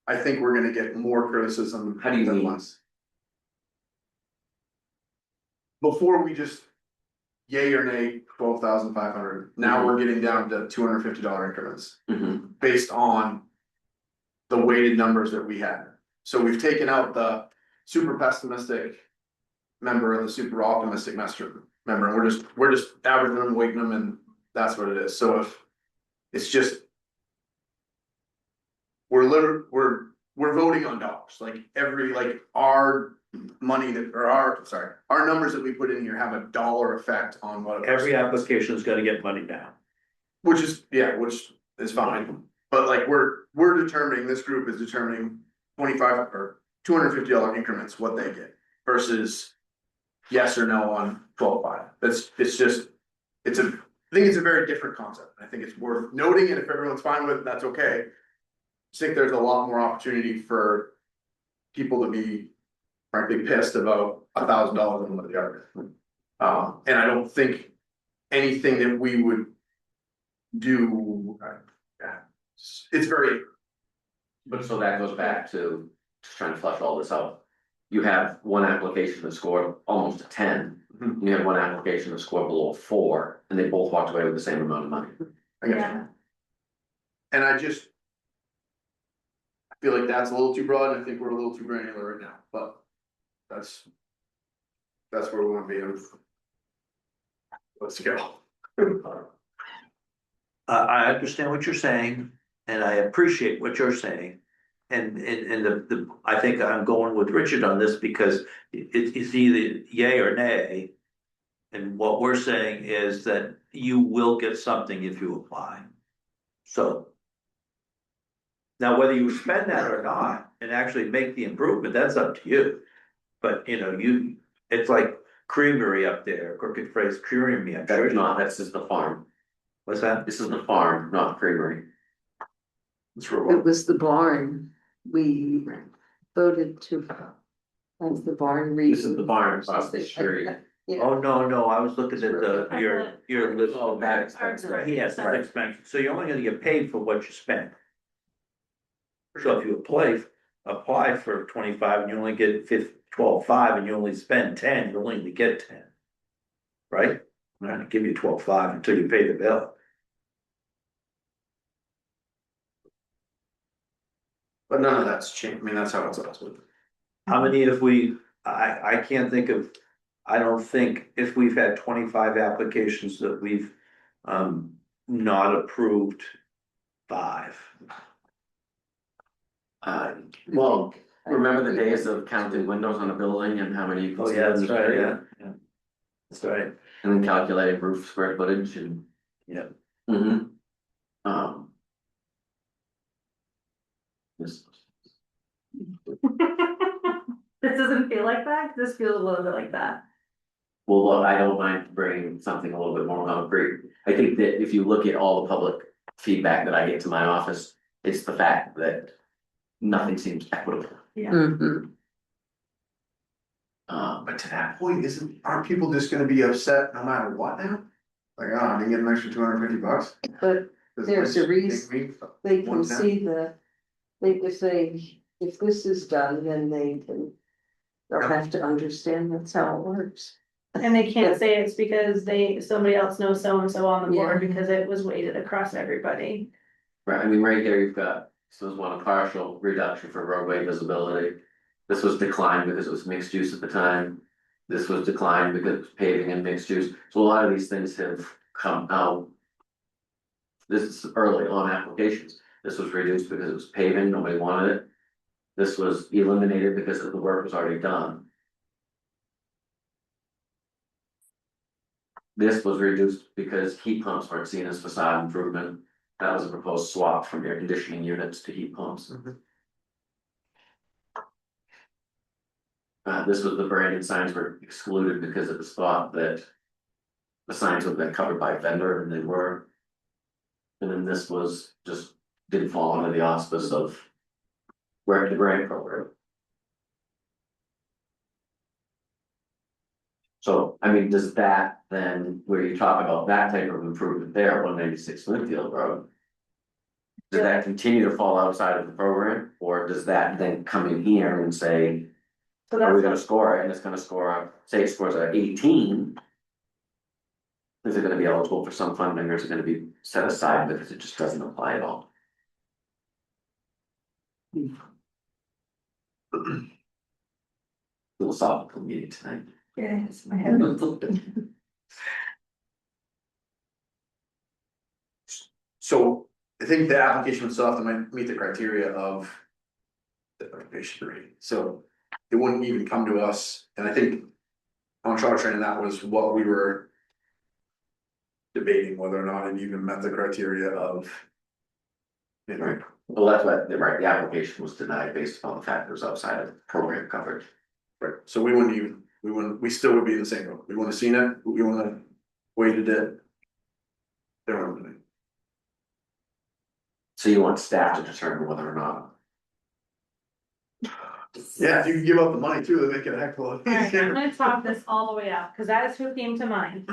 I think we're gonna get more criticism. How do you than mean? less. Before we just yay or nay, 12,500, now we're getting down to $250 increments Mhm. based on the weighted numbers that we had. So we've taken out the super pessimistic member and the super optimistic member, and we're just averaging them, weighting them, and that's what it is. So if it's just we're voting on dollars, like our money our numbers that we put in here have a dollar effect on what. Every application is gonna get money down. Which is fine, but like we're determining, this group is determining 25 or $250 increments, what they get versus. Yes or no on 12.5, I think it's a very different concept, I think it's worth noting, and if everyone's fine with it, that's okay. I think there's a lot more opportunity for people to be frankly pissed about $1,000 in one of the other. And I don't think anything that we would do, it's very, But so that goes back to just trying to flush all this out. You have one application that scored almost a 10. Mhm. You have one application that scored below a 4, and they both walked away with the same amount of money. I guess. Yeah. And I feel like that's a little too broad, and I think we're a little too granular right now, but that's where we wanna be. Let's go. I understand what you're saying, and I appreciate what you're saying. And I think I'm going with Richard on this because it's either yay or nay. And what we're saying is that you will get something if you apply. So. Now, whether you spend that or not and actually make the improvement, that's up to you. But it's like creamery up there, crooked phrase, creamery, I'm sure. That's not, that's just the farm. What's that? This is the farm, not the creamery. It's real. It was the barn, we voted to have the barn. This is the barn across the street. Yeah. Oh, no, I was looking at your list. Oh, that expense, right? Yes, that expense, so you're only gonna get paid for what you spend. So if you apply for 25 and you only get 12.5 and you only spend 10, you only get 10. Right? I'm not gonna give you 12.5 until you pay the bill. But none of that's changed, I mean, that's how it's always been. How many have I can't think of, I don't think if we've had 25 applications that we've not approved 5. Well, remember the days of counting windows on a building and how many you can Oh, see yeah, on that's the right, street? yeah. That's right, And then calculating roof square footage and. yeah. Mhm. This, This doesn't feel like that, this feels a little bit like that. well, look, I don't mind bringing something a little bit more concrete. I think that if you look at all the public feedback that I get to my office, it's the fact that nothing seems equitable. Yeah. Mhm. But to that point, aren't people just gonna be upset no matter what now? Like, oh, I didn't get an extra $250. But there's a reason they can 110. see if this is done, then they'll have to understand that's how it works. And they can't say it's because somebody else knows so-and-so on the board Yeah. because it was weighted across everybody. Right, I mean, right here, you've got, this was one partial reduction for roadway visibility. This was declined because it was mixed use at the time. This was declined because it was paving and mixed use, so a lot of these things have come out. This is early on applications, this was reduced because it was paving, nobody wanted it. This was eliminated because the work was already done. This was reduced because heat pumps weren't seen as facade improvement. That was a proposed swap from air conditioning units to heat pumps. This was the branded signs were excluded because it was thought that the signs would have been covered by a vendor, and they were. And then this was just didn't fall under the auspice of work the grant program. So, I mean, does that then, where you talk about that type of improvement there, 196 Linfield Road, Does that continue to fall outside of the program, or does that then come in here and say, So are we that's gonna score it, and it's gonna score, say it scores a 18? Is it gonna be eligible for some funding, or is it gonna be set aside because it just doesn't apply at all? Philosophical meeting tonight. yeah, it's my head. So I think the application itself might meet the criteria of the application rate, so it wouldn't even come to us, and I think on charter training, that was what we were debating, whether or not it even met the criteria of, you know, Well, that's what, right, the application was denied based upon the fact it was outside of program coverage. right, so we wouldn't even, we still would be in the same boat, we wouldn't have seen it, we wouldn't have waited it. There were. So you want staff to determine whether or not. Yeah, if you can give up the money too, they make it a heck of a lot Alright, I'm easier. gonna talk this all the way up, cause that is who came to mind.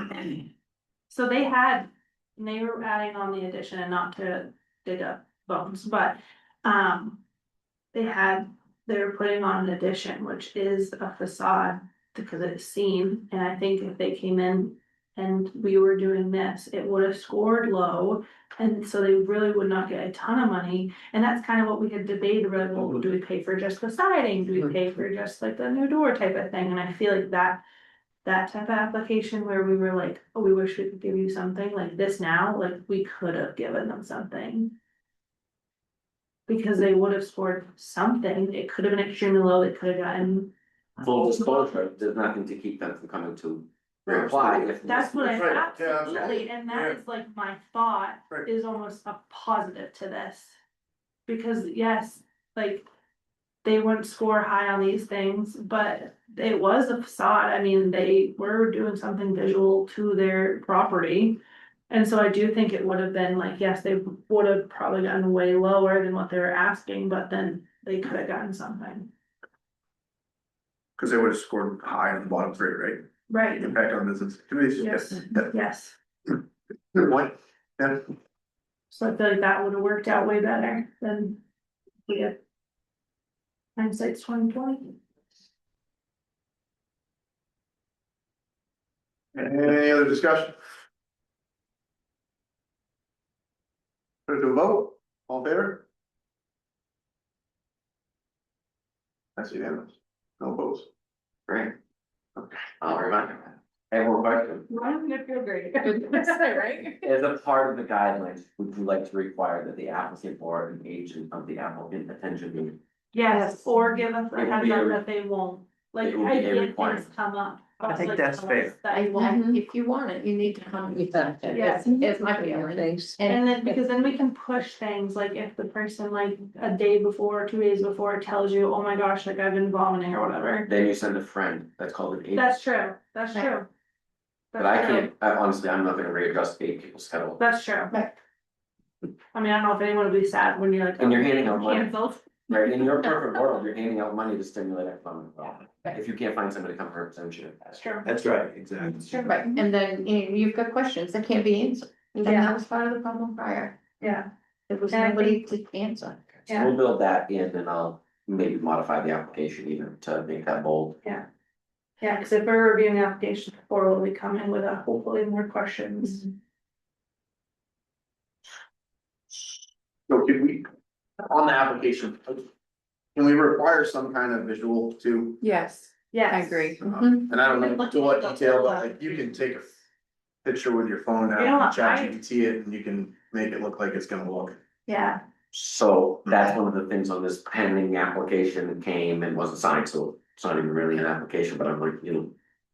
So they were adding on the addition and not to dig up bones, but, they were putting on an addition, which is a facade, because it's seen, and I think if they came in and we were doing this, it would have scored low. And so they really would not get a ton of money, and that's kind of what we had debated, really, well, do we pay for just the siding, do we pay for just like the new door type of thing, and I feel like that type of application where we were like, oh, we wish we could give you something like this now, like, we could have given them something. Because they would have scored something, it could have been extremely low, they could have gotten. Full disclosure, there's nothing to keep them from coming to reapply if. That's what I, Right, yeah, that's absolutely, and that is like my thought, Right. is almost a positive to this. Because yes, like, they wouldn't score high on these things, but it was a facade, I mean, they were doing something visual to their property. And so I do think it would have been like, yes, they would have probably gotten way lower than what they were asking, but then they could have gotten something. Cause they would have scored high on the bottom three, right? Right, Impact on business communities, yes, yeah, yes, good point, yeah. so I feel like that would have worked out way better than we had. Hindsight's 20/20. Any other discussion? Put it to a vote, all in favor? That's unanimous, no opposed. Great. Okay, I'll remind you. I have one question. Why don't we feel great? Right? As a part of the guidelines, would you like to require that the applicant or an agent of the applicant attention? Yes, or give us a It will heads be up a- that they won't, like, it will I be a get things requirement. come up. I think like, that's tell fair. us that you And won't. if you want it, you need to come. Yeah. Yes. It's my feeling. Thanks. And then, because then we can push things, like if the person like a day before, 2 days before tells you, oh my gosh, like I've been vomiting or whatever. Then you send a friend, that's called an agent. That's true, that's Right. true. But I That's true. can't, honestly, I'm not gonna readjust 8 people's schedule. That's true. Right. I mean, I don't know if anyone would be sad when you're like. And you're handing out money. Canceled. Right, in your perfect world, you're handing out money to stimulate economic development. If you can't find somebody to come represent you. That's true. That's right, exactly. That's true. Right, and then you've got questions that can't be answered, and Yeah. that was part of the problem prior, Yeah, there was And I nobody to answer. So we'll build that in and I'll maybe modify the application even to make that bold. yeah, cause if we're reviewing the application before, we'll be coming with hopefully more questions. So could we, on the application, can we require some kind of visual too? Yes, Yes. I agree. And I don't know to what detail, but like you can take a picture with your phone You know now, what, chat GPT it, and you can make it look like it's gonna look. Yeah, So that's one of the things on this pending application that came and wasn't signed, so it's not even really an application, but I'm like, you know.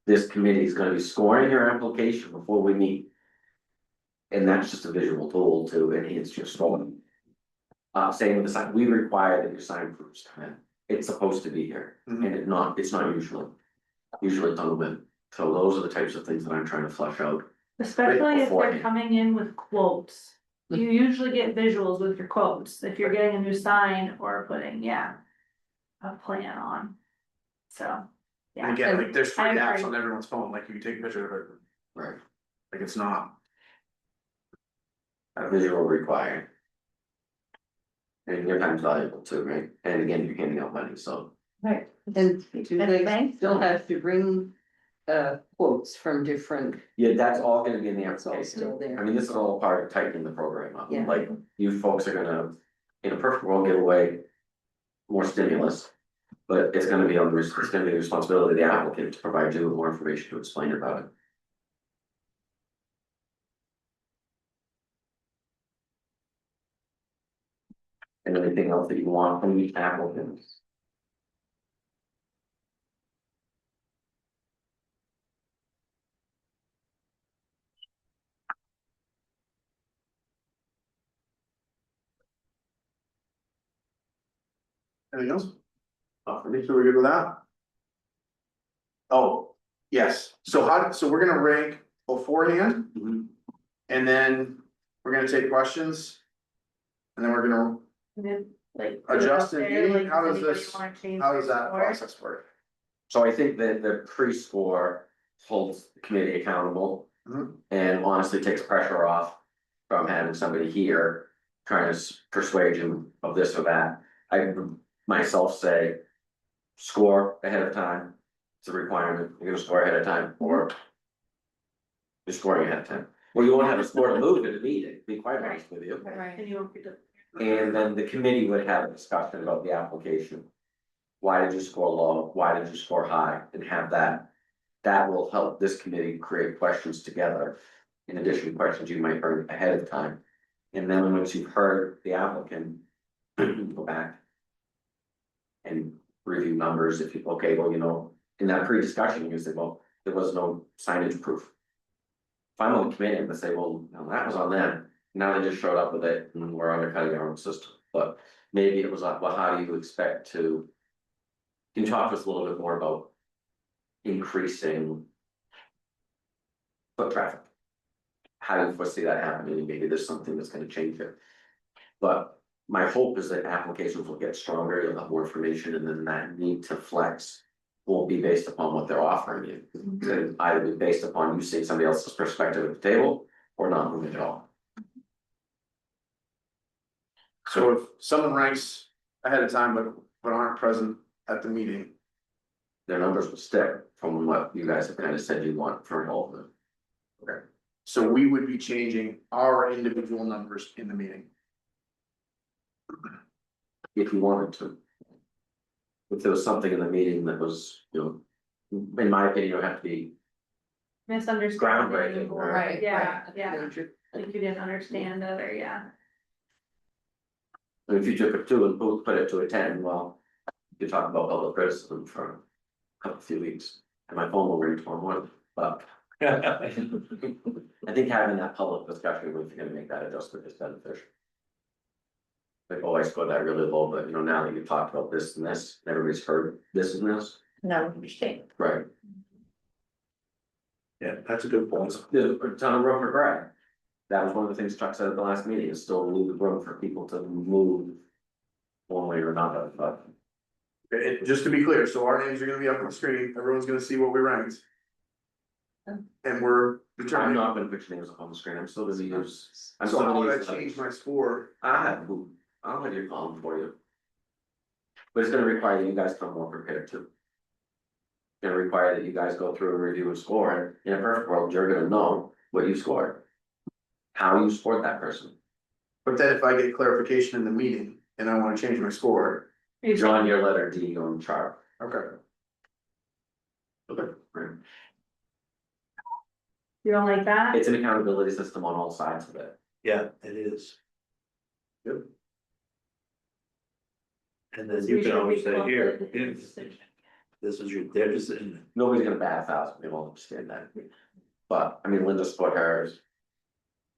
This committee is gonna be scoring your application before we meet. And that's just a visual tool to enhance your scoring. Same with the sign, we require that your sign proofs come in, it's supposed to be here, and it's not usually. Usually it's on the whim, so those are the types of things that I'm trying to flush out. especially if they're beforehand. coming in with quotes. You usually get visuals with your quotes, if you're getting a new sign or putting, yeah. A plan on, so. And Yeah, again, like there's free I apps agree. on everyone's phone, like you can take a picture of it, Right. like it's not. A visual required. And your time's valuable too, right? And again, you're handing out money, so. Right. And do they thanks. still have to bring quotes from different, Yeah, that's all gonna be in the it's all application. still I there. mean, this is all part of tightening the program up, Yeah. like, you folks are gonna, in a perfect world, give away more stimulus. But it's gonna be it's gonna be the responsibility of the applicant to provide you with more information to explain about it. And anything else that you want from each applicant? Anything else? For me, so we're good with that? Oh, yes, so we're gonna rank beforehand, and then we're gonna take questions. And then we're gonna And then, like. adjust in there, meeting, like, how does does anybody this, wanna change how their does that score? process work? So I think that the pre-score holds the committee accountable. Mhm. And honestly takes pressure off from having somebody here trying to persuade you of this or that. I would myself say, score ahead of time, it's a requirement, you're gonna score ahead of time, or you're scoring ahead of time. Well, you won't have a score to move in the meeting, to be quite honest with you. Right. And you won't be the. And then the committee would have a discussion about the application. Why did you score low? Why did you score high? And have that. That will help this committee create questions together. In addition to questions you might bring ahead of time. And then once you've heard the applicant, go back. And review numbers if you, okay, well, you know, in that pre-discussion, you say, well, there was no signage proof. If I'm on the committee, I'm gonna say, well, no, that was on them. Now they just showed up with it and we're undercutting our own system, but maybe it was like, well, how do you expect to? Can you talk to us a little bit more about increasing foot traffic? How do you foresee that happening? And maybe there's something that's gonna change it. But my hope is that applications will get stronger, you'll have more information, and then that need to flex. Won't be based upon what they're offering you, it'll either be based upon you seeing somebody else's perspective at the table or not moving at all. So if someone ranks ahead of time, but aren't present at the meeting, Their numbers will stick from what you guys have kind of said you want for all of them. so we would be changing our individual numbers in the meeting. If you wanted to. If there was something in the meeting that was, you know, in my opinion, it would have to be, Misunderstanding. Groundbreaking, or- right, Yeah, right. yeah, like you didn't understand it, or yeah. if you took a 2 and put it to a 10, well. You could talk about public criticism for a few weeks, and my phone will ring tomorrow morning, but. I think having that public discussion, if you're gonna make that adjustment, is beneficial. Like, oh, I scored that really low, but you know, now that you've talked about this and this, everybody's heard this and this, Now we understand. right? Yeah, that's a good point. There's a ton of room for Greg. That was one of the things Chuck said at the last meeting, is still leave room for people to move. One way or another, but Just to be clear, so our names are gonna be up on the screen, everyone's gonna see what we ranked. And we're I'm determining, not gonna put your names up on the screen, I'm still gonna use. I'm so still how gonna would I use. change my score? I'll have your column for you. But it's gonna require that you guys come more prepared too. It's gonna require that you guys go through a review and score, and in a perfect world, you're gonna know what you scored. How you scored that person, But then if I get clarification in the meeting and I wanna change my score, you're on your letter D on the chart. okay. Right. You don't like that? It's an accountability system on all sides of it. Yeah, it is. Good. And then So you we can should always be say, close here, to the decision. this is their decision. Nobody's gonna bat 1,000, we all understand that. But, I mean, Linda scored hers.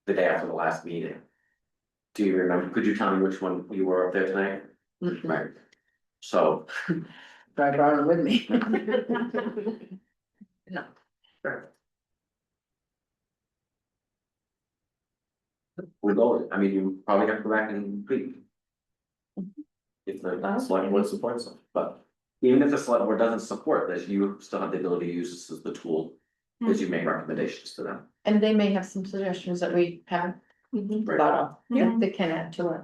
The day after the last meeting. Do you remember, could you tell me which one you were up there tonight? Right. So, I brought it with me. No. we go, I mean, you probably have to go back and tweak. If the select board supports it, but even if the select board doesn't support this, you still have the ability to use this as the tool. As you make recommendations to them. And they may have some suggestions that we haven't thought of, Mhm. they can add to it.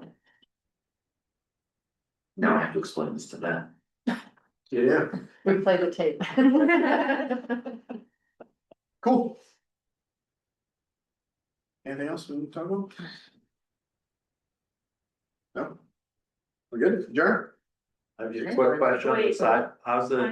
Now I have to explain this to them. Yeah, Replay the tape. cool. Anything else we need to talk about? No? We're good, Adjourn? I've just quick question on the side, how's the